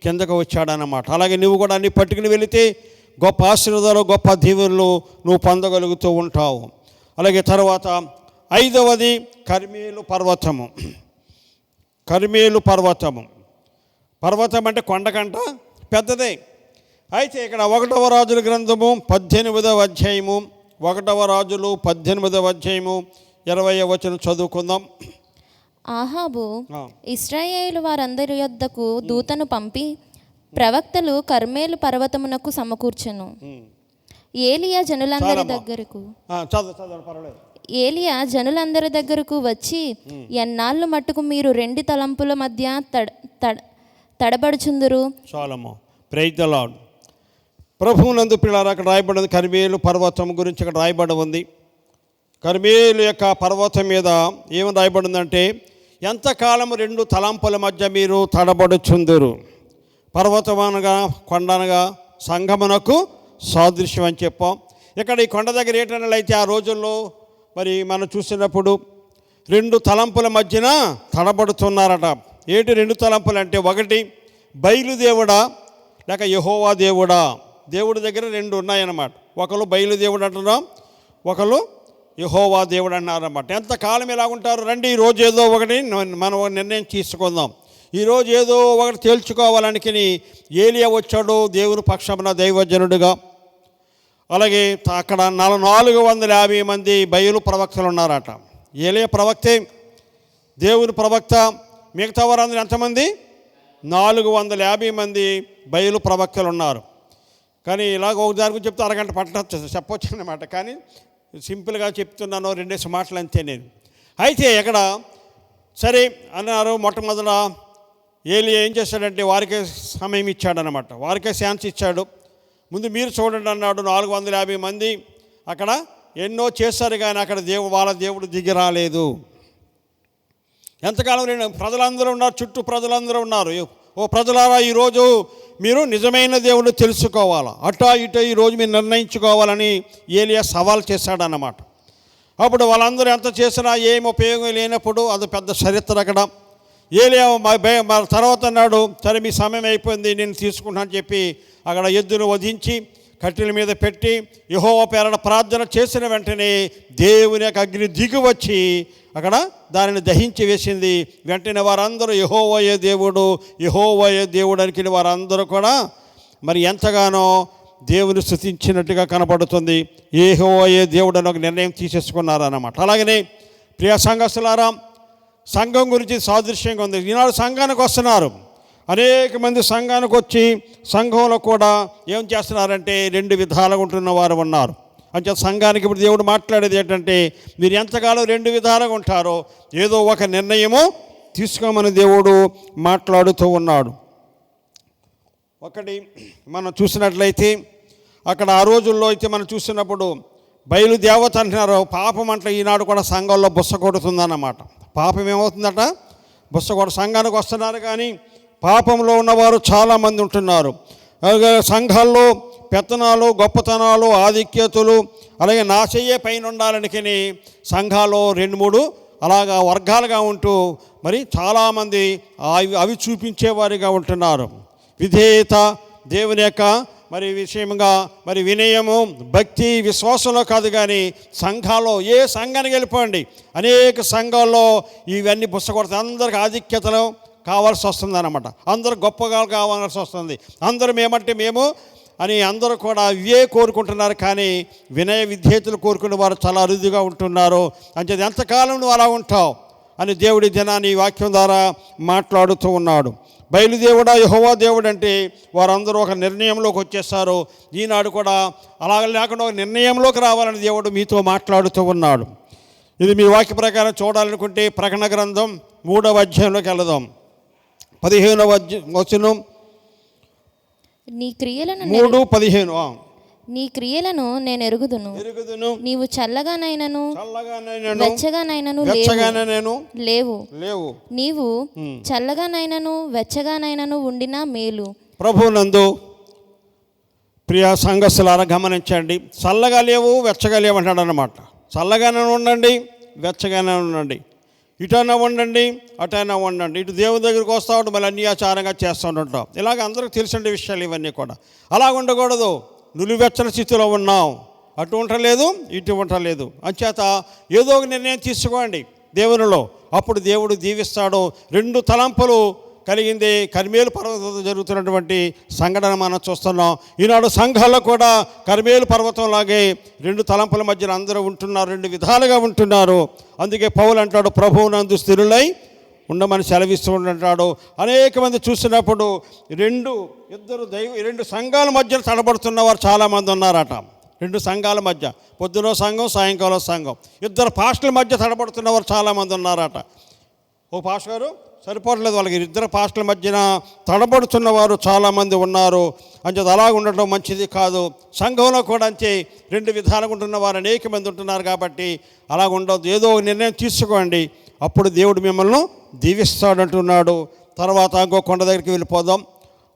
కిందకు వచ్చాడన్నమాట. అలాగే నువ్వు కూడా అన్ని పట్టుకుని వెళితే గొప్ప ఆశీర్వాదాలు, గొప్ప దీవెనలు నువ్వు పొందగలుగుతూ ఉంటావు. అలాగే తర్వాత 5వది కర్మేలు పర్వతము. కర్మేలు పర్వతము. పర్వతం అంటే కొండకంట పెద్దదే. అయితే ఇక్కడ 1వ రాజుల గ్రంథము 18వ అధ్యాయము, 1వ రాజులు 18వ అధ్యాయము 20వ వచనం చదువుకుందాం. ఆహాబు ఇశ్రాయేలు వారందరి యొద్దకు దూతను పంపి ప్రవక్తలు కర్మేలు పర్వతమునకు సమకూర్చెను. ఏలియా జనులందరి దగ్గరకు వచ్చి, ఎన్నాళ్ళు మట్టుకు మీరు 2 తలంపుల మధ్య తడబడుచుందురు? Praise the lord. ప్రభువునందు పిల్లలు అక్కడ రాయబడింది కర్మేలు పర్వతం గురించి అక్కడ రాయబడి ఉంది. కర్మేలు యొక్క పర్వతం మీద ఏమని రాయబడిందంటే, ఎంతకాలము 2 తలంపుల మధ్య మీరు తడబడుచుందురు. పర్వతం అనగా కొండ అనగా సంఘమునకు సాదృశ్యం అని చెప్పాం. ఇక్కడ ఈ కొండ దగ్గర ఏంటన్నట్లయితే ఆ రోజుల్లో మరి మనం చూసినప్పుడు 2 తలంపుల మధ్యన తడబడుతున్నారట. ఏంటి 2 తలంపులు అంటే, ఒకటి బయలుదేవుడా లేక యెహోవా దేవుడా. దేవుడి దగ్గర 2 ఉన్నాయన్నమాట. ఒకరు బయలుదేవుడు అంటున్నాం, ఒకరు యెహోవా దేవుడు అన్నారన్నమాట. ఎంతకాలం ఇలా ఉంటారు? రండి ఈరోజు ఏదో ఒకటి మనం నిర్ణయం తీసుకుందాం. ఈరోజు ఏదో ఒకటి తేల్చుకోవాలనికి ఏలియా వచ్చాడు దేవుని పక్షమున దైవజనుడిగా. అలాగే అక్కడ 450 మంది బయలు ప్రవక్తలు ఉన్నారట. ఏలియా ప్రవక్తే, దేవుని ప్రవక్త, మిగతా వారందరూ ఎంతమంది? 450 మంది బయలు ప్రవక్తలు ఉన్నారు. కానీ ఇలాగ ఒక దాని గురించి చెప్తే అరగంట చెప్పొచ్చు అన్నమాట. కానీ సింపుల్గా చెప్తున్నాను, 2 మాటలు అంతే నేను. అయితే ఇక్కడ సరే అన్నారు. మొట్టమొదట ఏలియా ఏం చేశాడంటే వారికే సమయం ఇచ్చాడనమాట, వారికే ఛాన్స్ ఇచ్చాడు. ముందు మీరు చూడండి అన్నాడు. 450 మంది అక్కడ ఎన్నో చేశారు కానీ అక్కడ వాళ్ళ దేవుడు దిగి రాలేదు. ఎంతకాలం ప్రజలందరూ ఉన్నారు, చుట్టూ ప్రజలందరూ ఉన్నారు. ఓ ప్రజలారా, ఈరోజు మీరు నిజమైన దేవుడు తెలుసుకోవాలా, అటో ఇటో ఈరోజు మీరు నిర్ణయించుకోవాలని ఏలియా సవాల్ చేశాడన్నమాట. అప్పుడు వాళ్ళందరూ ఎంత చేసినా ఏం ఉపయోగం లేనప్పుడు అది పెద్ద చరిత్ర. అక్కడ ఏలియా తర్వాత అన్నాడు, సరే మీ సమయం అయిపోయింది, నేను తీసుకుంటానని చెప్పి అక్కడ ఎద్దును వధించి కట్టెల మీద పెట్టి యెహోవా పేరట ప్రార్థన చేసిన వెంటనే దేవుని యొక్క అగ్ని దిగి వచ్చి అక్కడ దానిని దహించి వేసింది. వెంటనే వారందరూ యెహోవాయే దేవుడు, యెహోవాయే దేవుడు అనుకుని వారందరూ కూడా మరి ఎంతగానో దేవుని స్తుతించినట్టుగా కనపడుతుంది. యెహోవాయే దేవుడు అని ఒక నిర్ణయం తీసేసుకున్నారన్నమాట. అలాగనే ప్రియ సంఘస్థులారా, సంఘం గురించి సాదృశ్యంగా ఉంది. ఈనాడు సంఘానికి వస్తున్నారు, అనేక మంది సంఘానికి వచ్చి సంఘంలో కూడా ఏం చేస్తున్నారంటే 2 విధాలుగా ఉంటున్న వారు ఉన్నారు. అంటే సంఘానికి ఇప్పుడు దేవుడు మాట్లాడేది ఏంటంటే, మీరు ఎంతకాలం రెండు విధాలుగా ఉంటారో ఏదో ఒక నిర్ణయము తీసుకోమని దేవుడు మాట్లాడుతూ ఉన్నాడు. ఒకటి మనం చూసినట్లయితే అక్కడ ఆ రోజుల్లో అయితే మనం చూసినప్పుడు బయలుదేవత అంటున్నారు. పాపం అంటే ఈనాడు కూడా సంఘంలో బుస్స కొడుతుందన్నమాట. పాపం ఏమవుతుందట, బుస్స కొడు. సంఘానికి వస్తున్నారు కానీ పాపంలో ఉన్నవారు చాలామంది ఉంటున్నారు. సంఘాల్లో పెత్తనాలు, గొప్పతనాలు, ఆధిక్యతలు, అలాగే నా చెయ్యే పైన ఉండాలనికని సంఘాల్లో 2-3 అలాగా వర్గాలుగా ఉంటూ మరి చాలామంది అవి చూపించేవారిగా ఉంటున్నారు. విధేయత, దేవుని యొక్క మరి విషయంగా మరి వినయము, భక్తి, విశ్వాసంలో కాదు కానీ సంఘాల్లో ఏ సంఘానికి వెళ్ళిపోండి, అనేక సంఘాల్లో ఇవన్నీ బుస్సకొడతాయి. అందరికి ఆధిక్యతలు కావాల్సి వస్తుంది అన్నమాట. అందరూ గొప్పగా కావాల్సి వస్తుంది. అందరూ మేమంటే మేము అని అందరూ కూడా ఇవే కోరుకుంటున్నారు. కానీ వినయ విధేయతలు కోరుకునే వారు చాలా అరుదుగా ఉంటున్నారు. అంటే ఎంతకాలం నువ్వు అలా ఉంటావు అని దేవుడి దినాన్ని వాక్యం ద్వారా మాట్లాడుతూ ఉన్నాడు. బయలుదేవుడా, యెహోవా దేవుడు అంటే వారందరూ ఒక నిర్ణయంలోకి వచ్చేస్తారు. ఈనాడు కూడా అలాగ లేకుండా ఒక నిర్ణయంలోకి రావాలని దేవుడు మీతో మాట్లాడుతూ ఉన్నాడు. ఇది మీ వాక్య ప్రకారం చూడాలనుకుంటే ప్రకటన గ్రంథం 3వ అధ్యాయంలోకి వెళదాం. 15వ వచనం, నీ క్రియలను 3:15. నీ క్రియలను నేను ఎరుగుదును, నీవు చల్లగానైనను వెచ్చగానైనను లేవు, నీవు చల్లగానైనను వెచ్చగానైనను ఉండినా మేలు. ప్రభువునందు ప్రియ సంఘస్థులారా గమనించండి. చల్లగా లేవు, వెచ్చగా లేవు అంటాడు అన్నమాట. చల్లగానే ఉండండి, వెచ్చగానే ఉండండి, ఇటైనా ఉండండి, అటైనా ఉండండి. ఇటు దేవుని దగ్గరికి వస్తూ ఉంటే మళ్ళీ అన్యాచారంగా చేస్తూ ఉంటాం. ఇలాగ అందరికి తెలిసిన విషయాలు ఇవన్నీ కూడా. అలా ఉండకూడదు. నులివెచ్చని స్థితిలో ఉన్నాం, అటు ఉండలేదు, ఇటు ఉండలేదు. అంచేత ఏదో ఒక నిర్ణయం తీసుకోండి దేవునిలో, అప్పుడు దేవుడు దీవిస్తాడు. 2 తలంపులు కలిగింది కర్మేలు పర్వతం జరుగుతున్నటువంటి సంఘటన మనం చూస్తున్నాం. ఈనాడు సంఘాల్లో కూడా కర్మేలు పర్వతంలాగే 2 తలంపుల మధ్యన అందరూ ఉంటున్నారు, 2 విధాలుగా ఉంటున్నారు. అందుకే పౌలు అంటాడు, ప్రభువునందు స్థిరులై ఉండమని సెలవిస్తూ ఉంటాడు. అనేక మంది చూసినప్పుడు 2 సంఘాల మధ్య తడబడుతున్న వారు చాలామంది ఉన్నారట. 2 సంఘాల మధ్య, పొద్దున సంఘం, సాయంకాలం సంఘం. 2 పాస్టర్ల మధ్య తడబడుతున్నవారు చాలామంది ఉన్నారట. ఓ పాస్టర్ గారు సరిపోవట్లేదు వాళ్ళకి, 2 పాస్టర్ల మధ్యన తడబడుతున్నవారు చాలామంది ఉన్నారు. అంచేత అలాగ ఉండటం మంచిది కాదు. సంఘంలో కూడా అంతే 2 విధాలుగా ఉంటున్న వారు అనేక మంది ఉంటున్నారు. కాబట్టి అలాగ ఉండదు. ఏదో ఒక నిర్ణయం తీసుకోండి, అప్పుడు దేవుడు మిమ్మల్ని దీవిస్తాడంటున్నాడు. తర్వాత ఇంకో కొండ దగ్గరికి వెళ్ళిపోదాం.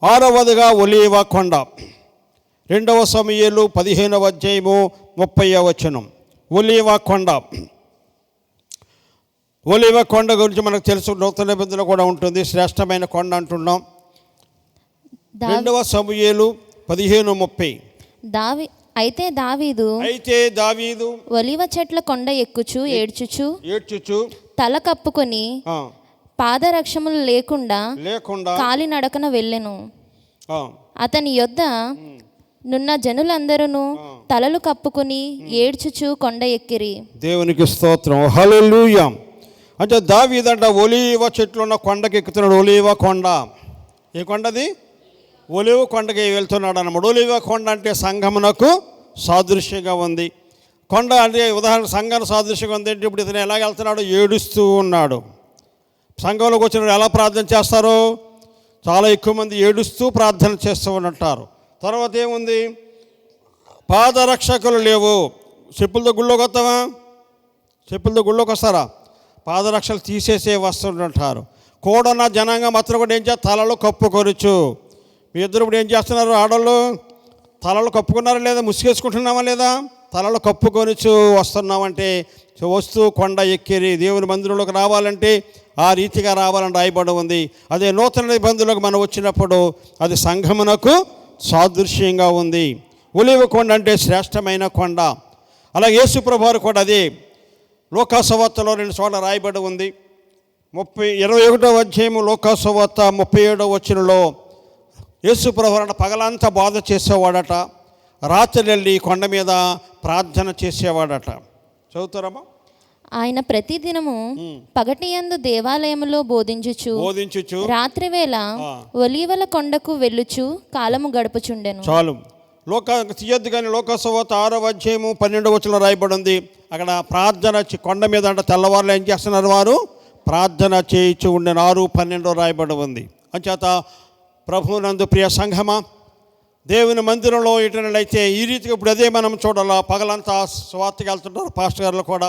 6వదిగా ఒలీవ కొండ. 2వ సమూయేలు 15వ అధ్యాయము 30వ వచనం. ఒలీవ కొండ. ఒలీవ కొండ గురించి మనకు తెలుసు, నూతన నిబంధనలో కూడా ఉంటుంది. శ్రేష్టమైన కొండ అంటున్నాం. 2వ సమూయేలు 15:30. అయితే దావీదు ఒలీవ చెట్ల కొండ ఎక్కుచు ఏడ్చుచు తల కప్పుకొని పాదరక్షములు లేకుండా కాలి నడకన వెళ్ళెను. అతని యొద్ద నున్న జనులందరూ తలలు కప్పుకొని ఏడ్చుచు కొండ ఎక్కిరి. దేవునికి స్తోత్రం, హల్లెలూయా. అంటే దావీదంట ఒలీవ చెట్లు ఉన్న కొండకి ఎక్కుతున్నాడు. ఒలీవ కొండ, ఏ కొండది? ఒలీవ కొండకి వెళ్తున్నాడు అన్నమాట. ఒలీవ కొండ అంటే సంఘమునకు సాదృశ్యంగా ఉంది. కొండ అంటే ఉదాహరణ సంఘానికి సాదృశ్యంగా ఉంది అంటే ఇప్పుడు ఇతను ఎలా వెళ్తున్నాడు? ఏడుస్తూ ఉన్నాడు. సంఘంలోకి వచ్చినప్పుడు ఎలా ప్రార్థన చేస్తారు? చాలా ఎక్కువ మంది ఏడుస్తూ ప్రార్థన చేస్తూ ఉంటారు. తర్వాత ఏముంది? పాదరక్షకులు లేవు. చెప్పులతో గుళ్ళోకి వస్తావా? చెప్పులతో గుళ్ళోకి వస్తారా? పాదరక్షలు తీసేసే వస్తుంటారు. కూడున్న జనాంగం మాత్రం కూడా ఏం చేస్తారు? తలలు కప్పుకొనొచ్చు. మీ ఇద్దరు ఇప్పుడు ఏం చేస్తున్నారు? ఆడవాళ్ళు తలలు కప్పుకున్నారా లేదా? ముసుగేసుకుంటున్నామా లేదా? తలలు కప్పుకొనొచ్చు వస్తున్నామంటే వస్తూ కొండ ఎక్కిరి. దేవుని మందిరంలోకి రావాలంటే ఆ రీతిగా రావాలని రాయబడి ఉంది. అదే నూతన నిబంధనలకు మనం వచ్చినప్పుడు అది సంఘమునకు సాదృశ్యంగా ఉంది. ఒలీవ కొండ అంటే శ్రేష్టమైన కొండ. అలాగే యేసు ప్రభువారు కూడా అదే లోకాసువార్తలో 2 చోట్ల రాయబడి ఉంది. 21వ అధ్యాయము లోకాసువార్త 37వ వచనంలో యేసు ప్రభువారు పగలంతా బోధ చేసేవాడట, రాత్రి వెళ్ళి కొండ మీద ప్రార్థన చేసేవాడట. చదువుతారమ్మా? ఆయన ప్రతిదినము పగటియందు దేవాలయములో బోధించుచు రాత్రివేళ ఒలీవల కొండకు వెళ్ళుచు కాలము గడుపుచుండెను. చాలు. తీయద్దు కానీ లోకసువార్త 6వ అధ్యాయము 12వ వచనంలో రాయబడి ఉంది. అక్కడ ప్రార్థన కొండ మీద అంటే తెల్లవారులు ఏం చేస్తున్నారు, వారు ప్రార్థన చేయించి ఉండిన 6:12 రాయబడి ఉంది. అంచేత ప్రభువునందు ప్రియ సంఘమా, దేవుని మందిరంలో ఇటునట్లయితే ఈ రీతిగా ఇప్పుడు అదే మనం చూడాలా. పగలంతా స్వార్థకి వెళ్తుంటారు పాస్టర్ గారులు కూడా,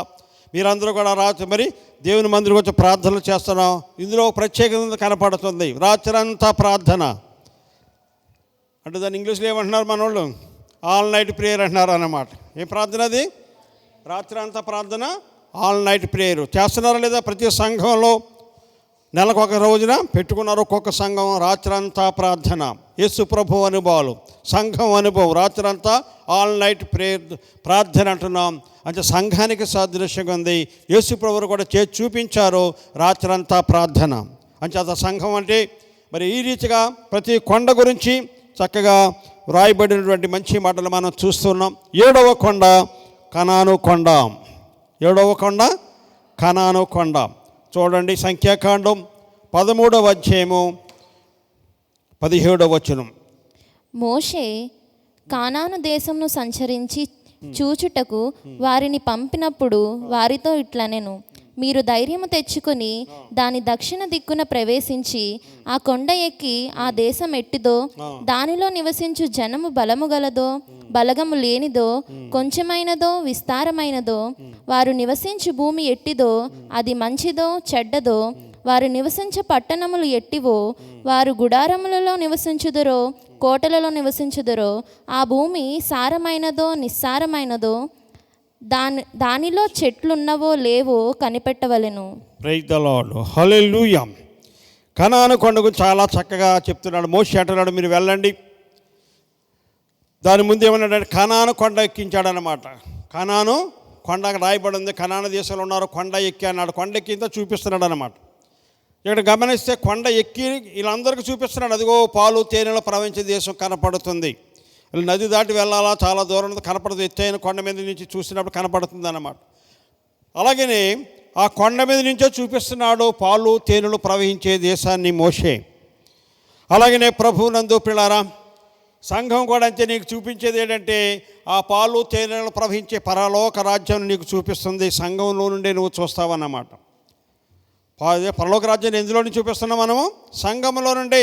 మీరందరూ కూడా రాత్రి మరి దేవుని మందిరం వచ్చి ప్రార్థనలు చేస్తున్నాం. ఇందులో ప్రత్యేకత కనపడుతుంది. రాత్రి అంతా ప్రార్థన అంటే దాన్ని ఇంగ్లీష్లో ఏమంటున్నారు మన వాళ్ళు, ఆల్ నైట్ ప్రేయర్ అంటున్నారు అన్నమాట. ఏ ప్రార్థన అది? రాత్రి అంతా ప్రార్థన, ఆల్ నైట్ ప్రేయర్ చేస్తున్నారా లేదా? ప్రతి సంఘంలో నెలకు ఒక రోజున పెట్టుకున్నారు ఒక్కొక్క సంఘం. రాత్రంతా ప్రార్థన, యేసు ప్రభు అనుభవాలు, సంఘం అనుభవం, రాత్రంతా ఆల్ నైట్ ప్రేయర్ ప్రార్థన అంటున్నాం. అంటే సంఘానికి సాదృశ్యంగా ఉంది. యేసు ప్రభువు కూడా చేసి చూపించారు రాత్రంతా ప్రార్థన. అంచేత సంఘం అంటే మరి ఈ రీతిగా ప్రతి కొండ గురించి చక్కగా వ్రాయబడినటువంటి మంచి మాటలు మనం చూస్తున్నాం. 7వ కొండ కనాను కొండ. 7వ కొండ కనాను కొండ. చూడండి, సంఖ్యాకాండం 13వ అధ్యాయము 17వ వచనం. మోషే కానాను దేశంను సంచరించి చూచుటకు వారిని పంపినప్పుడు వారితో ఇట్లనెను, మీరు ధైర్యము తెచ్చుకొని దాని దక్షిణ దిక్కున ప్రవేశించి ఆ కొండ ఎక్కి ఆ దేశం ఎట్టిదో, దానిలో నివసించు జనము బలము గలదో బలగము లేనిదో, కొంచెమైనదో విస్తారమైనదో, వారు నివసించు భూమి ఎట్టిదో అది మంచిదో చెడ్డదో, వారు నివసించే పట్టణములు ఎట్టివో, వారు గుడారములలో నివసించుదురో కోటలలో నివసించుదురో, ఆ భూమి సారమైనదో నిస్సారమైనదో, దానిలో చెట్లున్నవో లేవో కనిపెట్టవలెను. ప్రైజ్ ది లార్డ్, హల్లెలూయా. కనాను కొండకు చాలా చక్కగా చెప్తున్నాడు. మోషే అంటున్నాడు, మీరు వెళ్ళండి. దాని ముందు ఏమన్నాడంటే కనాను కొండ ఎక్కించాడనమాట. కనాను కొండ రాయబడి ఉంది. కనాను దేశంలో ఉన్నారు, కొండ ఎక్కి అన్నాడు. కొండ ఎక్కింతో చూపిస్తున్నాడు అనమాట. ఇక్కడ గమనిస్తే కొండ ఎక్కి వీళ్ళందరికీ చూపిస్తున్నాడు. అదిగో పాలు తేనెలు ప్రవహించే దేశం కనపడుతుంది. నది దాటి వెళ్ళాలా, చాలా దూరం కనపడదు. ఎత్తైన కొండ మీద నుంచి చూసినప్పుడు కనపడుతుంది అన్నమాట. అలాగనే ఆ కొండ మీద నుంచే చూపిస్తున్నాడు పాలు తేనెలు ప్రవహించే దేశాన్ని మోషే. అలాగనే ప్రభువునందు పిల్లారా, సంఘం కూడా అంతే. నీకు చూపించేది ఏంటంటే ఆ పాలు తేనెలు ప్రవహించే పరలోక రాజ్యం నీకు చూపిస్తుంది. సంఘంలో నుండే నువ్వు చూస్తావన్నమాట. పరలోక రాజ్యాన్ని ఎందులో నుంచి చూపిస్తున్నాం మనము? సంఘంలో నుండి.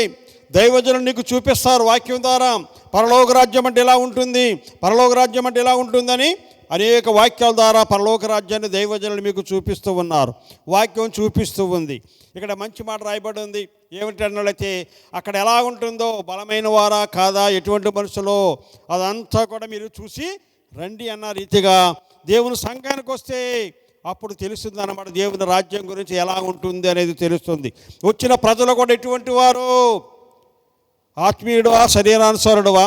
దైవజనులు నీకు చూపిస్తారు వాక్యం ద్వారా. పరలోక రాజ్యం అంటే ఎలా ఉంటుంది, పరలోక రాజ్యం అంటే ఎలా ఉంటుందని అనేక వాక్యాల ద్వారా పరలోక రాజ్యాన్ని దైవజనులు మీకు చూపిస్తూ ఉన్నారు. వాక్యం చూపిస్తూ ఉంది. ఇక్కడ మంచి మాట రాయబడి ఉంది. ఏమిటన్నట్లయితే అక్కడ ఎలా ఉంటుందో, బలమైన వారా కాదా, ఎటువంటి మనుషులో, అదంతా కూడా మీరు చూసి రండి అన్న రీతిగా దేవుని సంఘానికి వస్తే అప్పుడు తెలుస్తుంది అన్నమాట. దేవుని రాజ్యం గురించి ఎలా ఉంటుంది అనేది తెలుస్తుంది. వచ్చిన ప్రజలు కూడా ఎటువంటి వారు, ఆత్మీయుడువా, శరీరానుసారుడువా,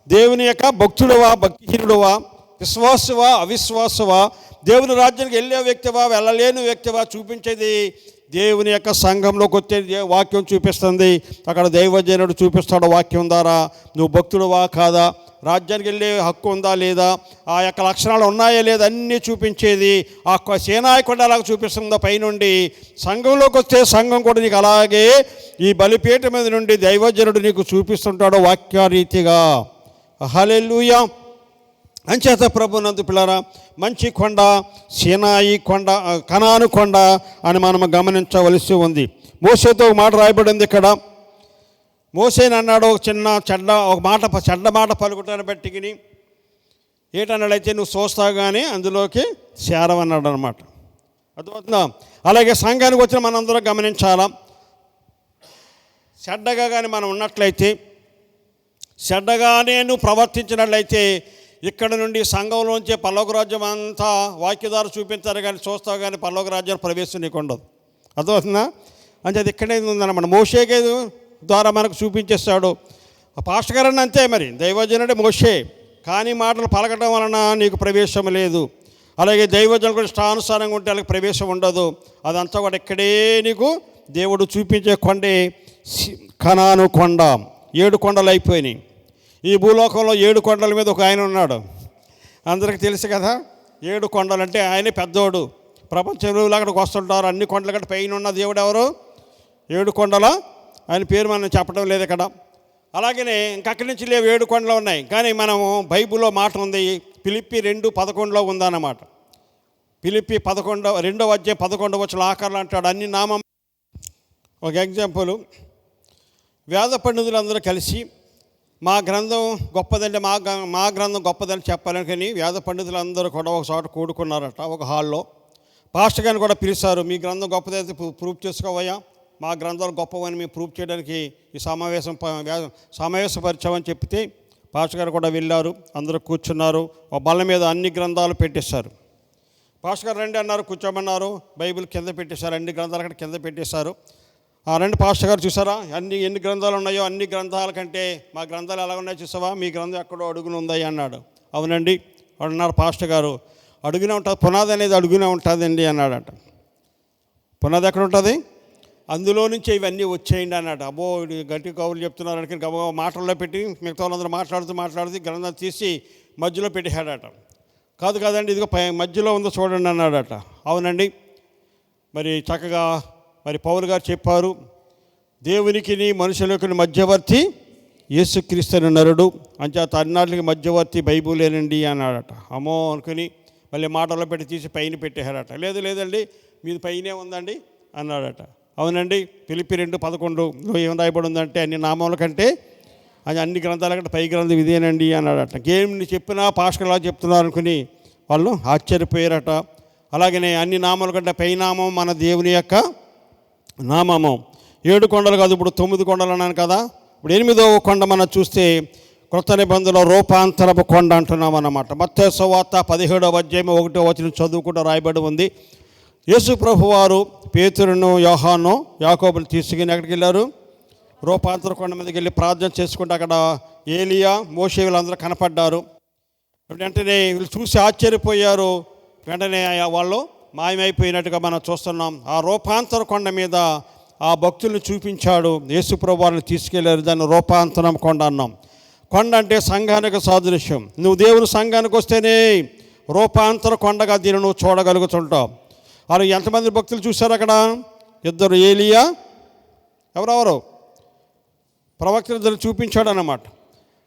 దేవుని యొక్క భక్తుడువా, భక్తిహీనుడువా, విశ్వాసువా, అవిశ్వాసువా, దేవుని రాజ్యానికి వెళ్ళే వ్యక్తివా, వెళ్ళలేని వ్యక్తివా చూపించేది దేవుని యొక్క సంఘంలోకి వచ్చే వాక్యం చూపిస్తుంది. అక్కడ దైవజనుడు చూపిస్తాడు వాక్యం ద్వారా. నువ్వు భక్తుడువా కాదా, రాజ్యానికి వెళ్ళే హక్కు ఉందా లేదా, ఆ యొక్క లక్షణాలు ఉన్నాయా లేదా అన్నీ చూపించేది ఆ సేనాయి కొండ అలాగ చూపిస్తుందో పైనుండి. సంఘంలోకి వస్తే సంఘం కూడా నీకు అలాగే ఈ బలిపీఠ మీద నుండి దైవజనుడు నీకు చూపిస్తుంటాడు వాక్యరీతిగా. హల్లెలూయా. అంచేత ప్రభునందు పిల్లరా, మంచి కొండ సేనాయి కొండ, కనాను కొండ అని మనం గమనించవలసి ఉంది. మోషేతో ఒక మాట రాయబడింది ఇక్కడ. మోసేని అన్నాడు చెడ్డ మాట పలుకుటాన్ని బట్టికి ఏటన్నాడైతే నువ్వు చూస్తావు కానీ అందులోకి చేరవన్నాడు అనమాట. అర్థమవుతుందా? అలాగే సంఘానికి వచ్చిన మనందరం గమనించాలా. చెడ్డగా కానీ మనం ఉన్నట్లయితే, చెడ్డగానే నువ్వు ప్రవర్తించినట్లయితే ఇక్కడ నుండి సంఘంలోంచే పరలోక రాజ్యం అంతా వాక్యదారు చూపించారు కానీ చూస్తావు కానీ పరలోక రాజ్యం ప్రవేశం నీకు ఉండదు. అర్థమవుతుందా? అంటే అది ఇక్కడే ఉందన్నమాట. మోషేకే ద్వారా మనకు చూపించేస్తాడు. ఆ పాస్టర్ గారని అంతే, మరి దైవజనుడే మోషే, కానీ మాటలు పలకటం వలన నీకు ప్రవేశం లేదు. అలాగే దైవజనులు కూడా ఇష్టానుసారంగా ఉంటే వాళ్ళకి ప్రవేశం ఉండదు. అదంతా కూడా ఇక్కడే నీకు దేవుడు చూపించే కొండే కనాను కొండ. 7 కొండలు అయిపోయినాయి. ఈ భూలోకంలో 7 కొండల మీద ఒక ఆయన ఉన్నాడు. అందరికీ తెలుసు కదా. 7 కొండలు అంటే ఆయనే పెద్దోడు. ప్రపంచంలో అక్కడికి వస్తుంటారు. అన్ని కొండల కంటే పైన ఉన్న దేవుడు ఎవరు? 7 కొండల ఆయన పేరు మనం చెప్పడం లేదు ఇక్కడ. అలాగనే ఇంకక్కడి నుంచి లేవు 7 కొండలు ఉన్నాయి. కానీ మనము బైబిల్లో మాట ఉంది, ఫిలిప్పి 2:11 ఉందన్నమాట. ఫిలిప్పి 2:11 ఆఖరులో అంటాడు, అన్ని నామం. ఒక ఎగ్జాంపుల్, వేద పండితులందరూ కలిసి మా గ్రంథం గొప్పదండి, మా గ్రంథం గొప్పదని చెప్పాలని వేద పండితులందరూ కూడా ఒక చోట కూడుకున్నారట, ఒక హాల్లో. పాస్టర్ గారిని కూడా పిలిచారు, మీ గ్రంథం గొప్పదైతే ప్రూఫ్ చేసుకోవయ్యా, మా గ్రంథాలు గొప్పవని మేము ప్రూఫ్ చేయడానికి ఈ సమావేశపరిచామని చెప్తే పాస్టర్ గారు కూడా వెళ్ళారు. అందరూ కూర్చున్నారు, ఒక బల్ల మీద అన్ని గ్రంథాలు పెట్టేశారు. పాస్టర్ గారు రండి అన్నారు, కూర్చోమన్నారు. బైబిల్ కింద పెట్టేశారు, అన్ని గ్రంథాలు అక్కడ కింద పెట్టేశారు. రండి పాస్టర్ గారు, చూసారా ఎన్ని గ్రంథాలు ఉన్నాయో, అన్ని గ్రంథాల కంటే మా గ్రంథాలు ఎలా ఉన్నాయో చూసావా, మీ గ్రంథం ఎక్కడో అడుగున ఉందా అన్నాడు. అవునండి అన్నారు పాస్టర్ గారు. అడుగునే ఉంటుంది, పునాది అనేది అడుగునే ఉంటుందండి అన్నాడట. పునాది ఎక్కడ ఉంటుంది, అందులో నుంచి ఇవన్నీ వచ్చేయండి అన్నాడు. అబ్బో గట్టి కవులు చెప్తున్నారు అనుకుని గబ మాటల్లో పెట్టి మిగతా వాళ్ళందరూ మాట్లాడుతూ గ్రంథం తీసి మధ్యలో పెట్టేశాడట. కాదండి, ఇదిగో మధ్యలో ఉందో చూడండి అన్నాడట. అవునండి, మరి చక్కగా మరి పౌలు గారు చెప్పారు, దేవునికి మనుషులకు మధ్యవర్తి యేసుక్రీస్తు నరుడు, అంచేత అన్నాటికి మధ్యవర్తి బైబిలేనండి అన్నాడట. అమ్మో అనుకుని మళ్ళీ మాటల్లో పెట్టి తీసి పైన పెట్టేశారట. లేదండి మీది పైనే ఉందండి అన్నాడట. అవునండి, ఫిలిప్పి 2:11 ఏం రాయబడి ఉందంటే, అన్ని నామాల కంటే అది అన్ని గ్రంథాల కంటే పై గ్రంథం ఇదేనండి అన్నాడట. ఏమి చెప్పినా పాస్టర్లా చెప్తున్నారు అనుకుని వాళ్ళు ఆశ్చర్యపోయారట. అలాగనే అన్ని నామాల కంటే పై నామం మన దేవుని యొక్క నామము. 7 కొండలు కాదు, ఇప్పుడు 9 కొండలు అన్నాను కదా. ఇప్పుడు 8వ కొండ మనం చూస్తే క్రొత్త నిబంధనలో రూపాంతరపు కొండ అంటున్నాం అన్నమాట. మత్తయి సువార్త 17వ అధ్యాయం 1వ వచనం చదువుకుంటూ రాయబడి ఉంది. యేసు ప్రభు వారు పేతురును యోహాను యాకోబుని తీసుకుని ఎక్కడికి వెళ్ళారు, రూపాంతర కొండ మీదకి వెళ్ళి ప్రార్థన చేసుకుంటే అక్కడ ఏలియా మోషే వీళ్ళందరూ కనపడ్డారు. వెంటనే వీళ్ళు చూసి ఆశ్చర్యపోయారు. వెంటనే వాళ్ళు మాయమైపోయినట్టుగా మనం చూస్తున్నాం. ఆ రూపాంతర కొండ మీద ఆ భక్తుల్ని చూపించాడు. యేసు ప్రభు వారిని తీసుకెళ్లారు. దాన్ని రూపాంతరం కొండ అన్నాం. కొండ అంటే సంఘానికి సాదృశ్యం. నువ్వు దేవుని సంఘానికి వస్తేనే రూపాంతర కొండగా దీన్ని నువ్వు చూడగలుగుతుంటావు. వాళ్ళు ఎంతమంది భక్తులు చూశారు అక్కడ? 2 ఏలియా ఎవరెవరు ప్రవక్తలు 2 చూపించాడు అన్నమాట.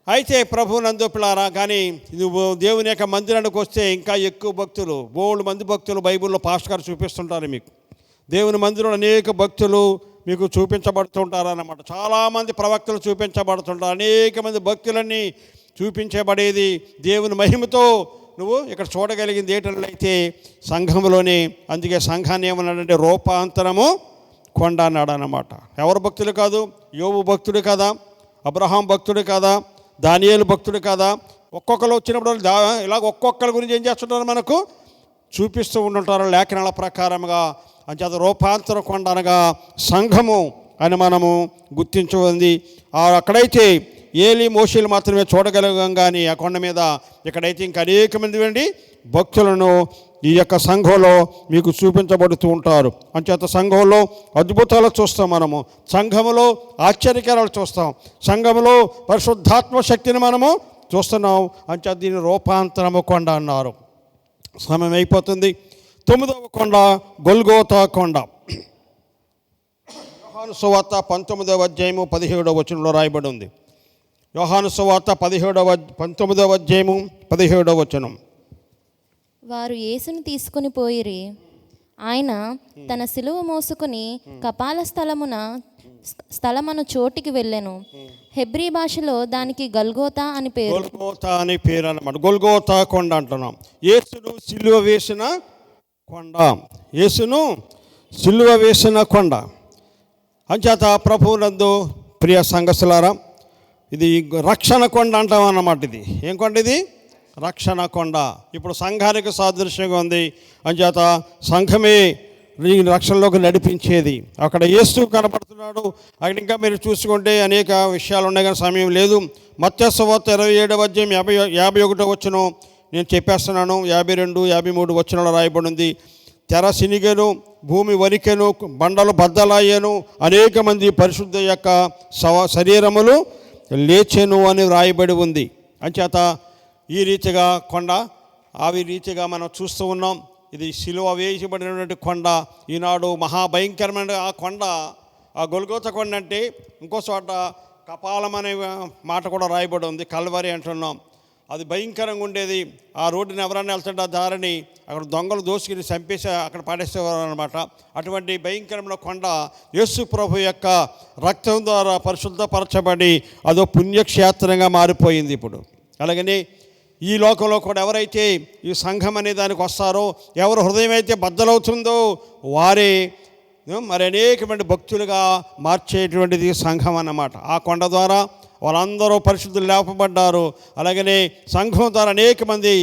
అయితే ప్రభు నందు పిల్లారా, కానీ నువ్వు దేవుని యొక్క మందిరానికి వస్తే ఇంకా ఎక్కువ భక్తులు, బోల్డ్ మంది భక్తులు బైబిల్లో పాస్టర్ గారు చూపిస్తుంటారు మీకు. దేవుని మందిరంలో అనేక భక్తులు మీకు చూపించబడుతుంటారు అన్నమాట. చాలామంది ప్రవక్తలు చూపించబడుతుంటారు. అనేక మంది భక్తులన్నీ చూపించబడేది దేవుని మహిమతో నువ్వు ఇక్కడ చూడగలిగింది ఏంటంటే సంఘంలోనే. అందుకే సంఘాన్ని ఏమన్నాడంటే రూపాంతరము కొండ అన్నాడు అన్నమాట. ఎవరు భక్తులు కాదు, యోబు భక్తుడు కదా, అబ్రహాం భక్తుడు కదా, దానియేలు భక్తుడు కదా. ఒక్కొక్కరు వచ్చినప్పుడు ఇలాగ ఒక్కొక్కరి గురించి ఏం చేస్తుంటారు, మనకు చూపిస్తూ ఉంటుంటారు లేఖనాల ప్రకారంగా. అంచేత రూపాంతర కొండ అనగా సంఘము అని మనము గుర్తించుకుంది. అక్కడైతే ఏలి మోషేలు మాత్రమే చూడగలిగాం, కానీ ఆ కొండ మీద ఇక్కడైతే ఇంకా అనేక మంది భక్తులను ఈ యొక్క సంఘంలో మీకు చూపించబడుతూ ఉంటారు. అంచేత సంఘంలో అద్భుతాలు చూస్తాం, మనము సంఘములో ఆశ్చర్యకరాలు చూస్తాం, సంఘములో పరిశుద్ధాత్మ శక్తిని మనము చూస్తున్నాం. అంచేత దీన్ని రూపాంతరము కొండ అన్నారు. సమయం అయిపోతుంది. 9వ కొండ గొల్గోతా కొండ. యోహాను సువార్త 19వ అధ్యాయము 17వ వచనంలో రాయబడి ఉంది. యోహాను సువార్త 19వ అధ్యాయము 17వ వచనం. వారు యేసుని తీసుకుని పోయిరి. ఆయన తన సిలువ మోసుకుని కపాల స్థలమున చోటికి వెళ్ళెను. హెబ్రీ భాషలో దానికి గల్గోతా అని పేరు. గొల్గోతా అని పేరు అన్నమాట. గొల్గోతా కొండ అంటున్నాం. యేసును సిలువ వేసిన కొండ, యేసును సిలువ వేసిన కొండ. అంచేత ప్రభువునందు ప్రియ సంఘస్థులారా, ఇది రక్షణ కొండ అంటాం అన్నమాట. ఇది ఏం కొండ? ఇది రక్షణ కొండ. ఇప్పుడు సంఘానికి సాదృశ్యంగా ఉంది. అంచేత సంఘమే రక్షణలోకి నడిపించేది. అక్కడ యేసు కనపడుతున్నాడు. అక్కడ ఇంకా మీరు చూసుకుంటే అనేక విషయాలు ఉన్నాయి, కానీ సమయం లేదు. మత్తయి సువార్త 27వ అధ్యాయం 51వ వచనం నేను చెప్పేస్తున్నాను. 52, 53 వచనాలు రాయబడి ఉంది. తెర సినిగెను, భూమి వణికెను, బండలు బద్దలయ్యను, అనేక మంది పరిశుద్ధ యొక్క శరీరములు లేచెను అని రాయబడి ఉంది. అంచేత ఈ రీతిగా కొండ, అవి రీతిగా మనం చూస్తూ ఉన్నాం. ఇది సిలువ వేయబడినటువంటి కొండ. ఈనాడు మహాభయంకరమైన ఆ కొండ, ఆ గొల్గోతా కొండ అంటే ఇంకో చోట కపాలం అనే మాట కూడా రాయబడి ఉంది. కల్వరి అంటున్నాం. అది భయంకరంగా ఉండేది. ఆ రోడ్డుని ఎవరైనా వెళ్తుంటే ఆ దారిని అక్కడ దొంగలు దోసుకుని చంపేసి అక్కడ పడేసేవారు అనమాట. అటువంటి భయంకరమైన కొండ యేసు ప్రభు యొక్క రక్తం ద్వారా పరిశుద్ధపరచబడి అదో పుణ్యక్షేత్రంగా మారిపోయింది ఇప్పుడు. అలాగని ఈ లోకంలో కూడా ఎవరైతే ఈ సంఘం అనే దానికి వస్తారో, ఎవరు హృదయం అయితే బద్దలవుతుందో వారే మరి అనేకమంది భక్తులుగా మార్చేటువంటిది సంఘం అన్నమాట. ఆ కొండ ద్వారా వాళ్ళందరూ పరిశుద్ధులు లేపబడ్డారు. అలాగనే సంఘం ద్వారా అనేక మంది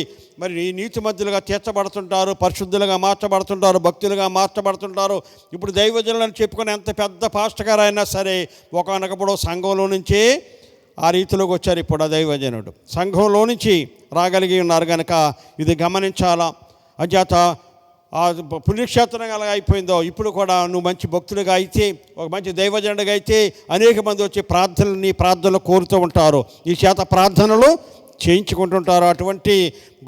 మరి నీతిమంతులుగా తీర్చబడుతుంటారు, పరిశుద్ధులుగా మార్చబడుతుంటారు, భక్తులుగా మార్చబడుతుంటారు. ఇప్పుడు దైవజనులను చెప్పుకుని ఎంత పెద్ద పాస్టర్ గారు అయినా సరే ఒకనొకప్పుడు సంఘంలో నుంచే ఆ రీతిలోకి వచ్చారు. ఇప్పుడు ఆ దైవజనుడు సంఘంలో నుంచి రాగలిగి ఉన్నారు కనుక ఇది గమనించాలా. అంచేత ఆ పుణ్యక్షేత్రంగా అలా అయిపోయిందో ఇప్పుడు కూడా నువ్వు మంచి భక్తుడిగా అయితే, ఒక మంచి దైవజనుడిగా అయితే అనేక మంది వచ్చి ప్రార్థనలు కోరుతూ ఉంటారు. ఈ చేత ప్రార్థనలు చేయించుకుంటుంటారు. అటువంటి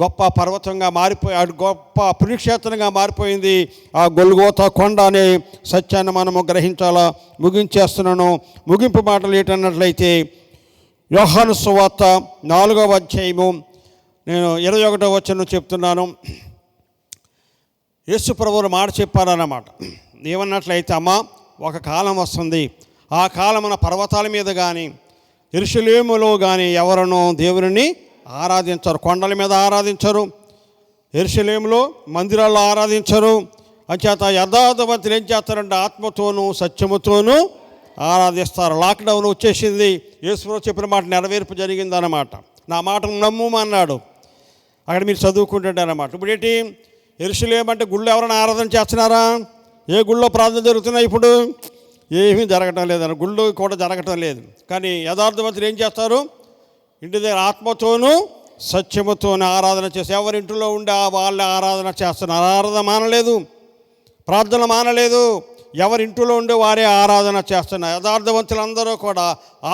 గొప్ప పర్వతంగా మారిపోయి గొప్ప పుణ్యక్షేత్రంగా మారిపోయింది ఆ గొల్గోతా కొండ అనే సత్యాన్ని మనము గ్రహించాలా. ముగించేస్తున్నాను. ముగింపు మాటలు ఏంటన్నట్లయితే యోహాను సువార్త 4వ అధ్యాయము నేను 21వ వచనం చెప్తున్నాను. యేసు ప్రభువు మాట చెప్పారన్నమాట. ఏమన్నట్లయితే, అమ్మా ఒక కాలం వస్తుంది, ఆ కాలమున పర్వతాల మీద కానీ యెరూషలేములో కానీ ఎవరనో దేవుని ఆరాధించరు. కొండల మీద ఆరాధించరు, యెరూషలేములో మందిరాల్లో ఆరాధించరు. అంచేత యథార్థవంతులు ఏం చేస్తారంటే ఆత్మతోనూ సత్యముతోనూ ఆరాధిస్తారు. లాక్డౌన్ వచ్చేసింది. యేసు చెప్పిన మాట నెరవేర్పు జరిగిందన్నమాట. నా మాటను నమ్ముమన్నాడు. అక్కడ మీరు చదువుకుంటుంటారన్నమాట. ఇప్పుడు ఏంటి, యెరూషలేము అంటే గుళ్ళు ఎవరైనా ఆరాధన చేస్తున్నారా? ఏ గుళ్ళో ప్రార్థన జరుగుతున్నాయి? ఇప్పుడు ఏమీ జరగటం లేదన్న, గుళ్ళు కూడా జరగటం లేదు. కానీ యథార్థవంతులు ఏం చేస్తారు? ఇంటి దగ్గర ఆత్మతోనూ సత్యముతోనూ ఆరాధన చేసి ఎవరింటిలో ఉండి వాళ్ళే ఆరాధన చేస్తున్నారు. ఆరాధన మానలేదు, ప్రార్థన మానలేదు. ఎవరింటిలో ఉండి వారే ఆరాధన చేస్తున్నారు. యథార్థవంతులందరూ కూడా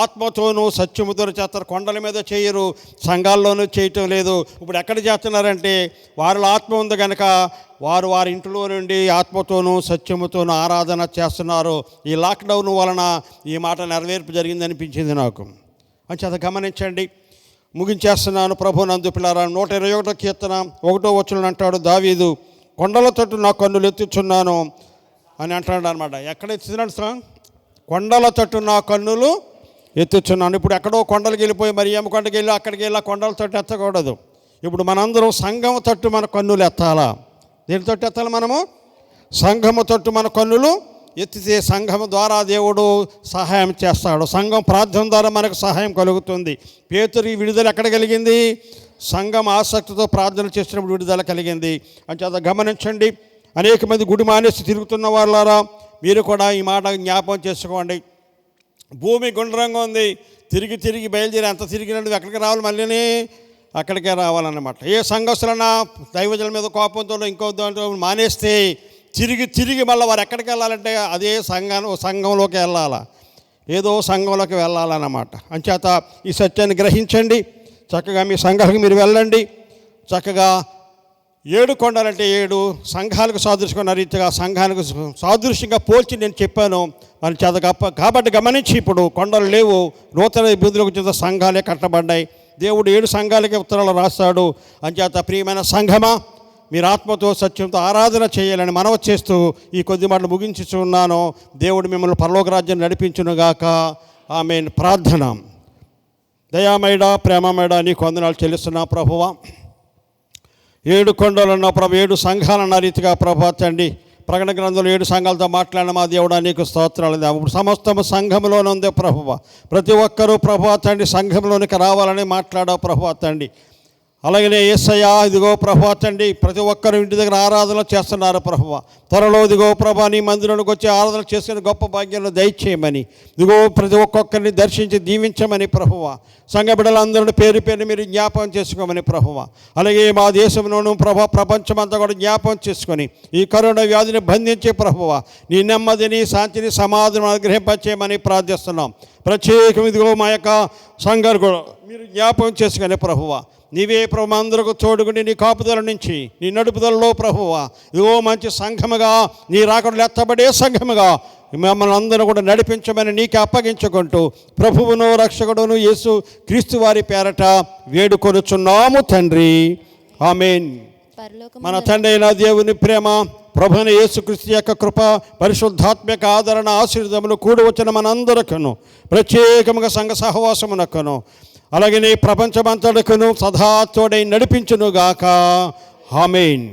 ఆత్మతోనూ సత్యముతోనూ చేస్తారు. కొండల మీద చేయరు, సంఘాల్లోనూ చేయటం లేదు. ఇప్పుడు ఎక్కడ చేస్తున్నారంటే వారిలో ఆత్మ ఉంది కనుక వారి ఇంటిలో నుండి ఆత్మతోనూ సత్యముతోనూ ఆరాధన చేస్తున్నారు. ఈ లాక్డౌన్ వలన ఈ మాట నెరవేర్పు జరిగింది అనిపించింది నాకు. అంచేత గమనించండి. ముగించేస్తున్నాను. ప్రభునందు పిల్లారా, 121వ కీర్తన 1వ వచనం అంటాడు దావీదు, కొండల తట్టు నా కన్నులు ఎత్తుచున్నాను అని అంటాడు అనమాట. ఎక్కడ ఎత్తుతున్నాడు సార్? కొండల తట్టు నా కన్నులు ఎత్తుచున్నాను. ఇప్పుడు ఎక్కడో కొండలకి వెళ్ళిపోయి మరి ఏమ కొండకి వెళ్ళి అక్కడికి వెళ్ళి కొండల తట్టు ఎత్తకూడదు. ఇప్పుడు మనందరం సంఘం తట్టు మన కన్నులు ఎత్తాలా. దేని తట్టు ఎత్తాలి? మనము సంఘము తట్టు మన కన్నులు ఎత్తితే సంఘం ద్వారా దేవుడు సహాయం చేస్తాడు. సంఘం ప్రార్థన ద్వారా మనకు సహాయం కలుగుతుంది. పేతురు విడుదల ఎక్కడ కలిగింది? సంఘం ఆసక్తితో ప్రార్థన చేసినప్పుడు విడుదల కలిగింది. అంచేత గమనించండి. అనేక మంది గుడి మానేసి తిరుగుతున్న వాళ్ళారా, మీరు కూడా ఈ మాట జ్ఞాపకం చేసుకోండి. భూమి గుండ్రంగా ఉంది, తిరిగి బయలుదేరి అంత తిరిగినట్టు ఎక్కడికి రావాలి? మళ్ళీ అక్కడికే రావాలన్నమాట. ఏ సంఘస్థులన్నా దైవజనుల మీద కోపంతో ఇంకో దాంట్లో మానేస్తే తిరిగి మళ్ళీ వారు ఎక్కడికి వెళ్ళాలంటే అదే సంఘంలోకి వెళ్ళాలా, ఏదో సంఘంలోకి వెళ్ళాలన్నమాట. అంచేత ఈ సత్యాన్ని గ్రహించండి. చక్కగా మీ సంఘాలకు మీరు వెళ్ళండి. చక్కగా 7 కొండలంటే 7 సంఘాలకు సాదృశ్యమైన రీతిగా సంఘానికి సాదృశ్యంగా పోల్చి నేను చెప్పాను. మరి చేత కాబట్టి గమనించి ఇప్పుడు కొండలు లేవు, నూతన అభివృద్ధిలోకి చెందిన సంఘాలే కట్టబడ్డాయి. దేవుడు 7 సంఘాలకి ఉత్తరాలు రాస్తాడు. అంచేత ప్రియమైన సంఘమా, మీరు ఆత్మతో సత్యంతో ఆరాధన చేయాలని మనవి చేస్తూ ఈ కొద్ది మాటలు ముగించుచున్నాను. దేవుడు మిమ్మల్ని పరలోక రాజ్యం నడిపించునుగాక. ఆమేన్. ప్రార్థన. దయామయుడా, ప్రేమమయుడా, నీకు వందనాలు చెల్లిస్తున్నా ప్రభువా. 7 కొండలున్న ప్రభు, 7 సంఘాలన్న రీతిగా ప్రభా తండ్రి ప్రకటన గ్రంథంలో 7 సంఘాలతో మాట్లాడిన మా దేవుడా నీకు స్తోత్రాలు. ఇప్పుడు సమస్తము సంఘంలోనే ఉంది ప్రభువా. ప్రతి ఒక్కరూ ప్రభా తండ్రి సంఘంలోనికి రావాలని మాట్లాడావు ప్రభా తండ్రి. అలాగనే యేసయ్యా, ఇదిగో ప్రభువా తండ్రి ప్రతి ఒక్కరు ఇంటి దగ్గర ఆరాధన చేస్తున్నారు ప్రభువా. త్వరలో ఇదిగో ప్రభా నీ మందిరంలోకి వచ్చి ఆరాధన చేసుకునే గొప్ప భాగ్యాన్ని దయచేయమని, ఇదిగో ప్రతి ఒక్కొక్కరిని దర్శించి దీవించమని ప్రభువా. సంఘ బిడ్డలందరినీ పేరు మీరు జ్ఞాపకం చేసుకోమని ప్రభువా. అలాగే మా దేశంలోనూ ప్రభా ప్రపంచమంతా కూడా జ్ఞాపకం చేసుకొని ఈ కరోనా వ్యాధిని బంధించే ప్రభువా నీ నెమ్మదిని శాంతిని సమాధానం అనుగ్రహింపచేయమని ప్రార్థిస్తున్నాం. ప్రత్యేకం ఇదిగో మా యొక్క సంఘాలు కూడా మీరు జ్ఞాపకం చేసుకునే ప్రభువా. నీవే ప్రభు అందరికీ తోడుగుండి నీ కాపుదల నుంచి నీ నడుపుదలలో ప్రభువా ఇదిగో మంచి సంఘముగా నీ రాకడలు ఎత్తబడే సంఘముగా మమ్మల్ని అందరూ కూడా నడిపించమని నీకు అప్పగించుకుంటూ ప్రభువును రక్షకుడును యేసు క్రీస్తు వారి పేరట వేడుకొనుచున్నాము తండ్రి. ఆమేన్. మన తండ్రి అయిన దేవుని ప్రేమ, ప్రభువైన యేసుక్రీస్తు యొక్క కృప, పరిశుద్ధాత్మక ఆదరణ, ఆశీర్వాదములు కూడి వచ్చిన మనందరికను, ప్రత్యేకముగా సంఘ సహవాసమునకును, అలాగే నీ ప్రపంచమంతటికును సదా తోడై నడిపించునుగాక. ఆమేన్.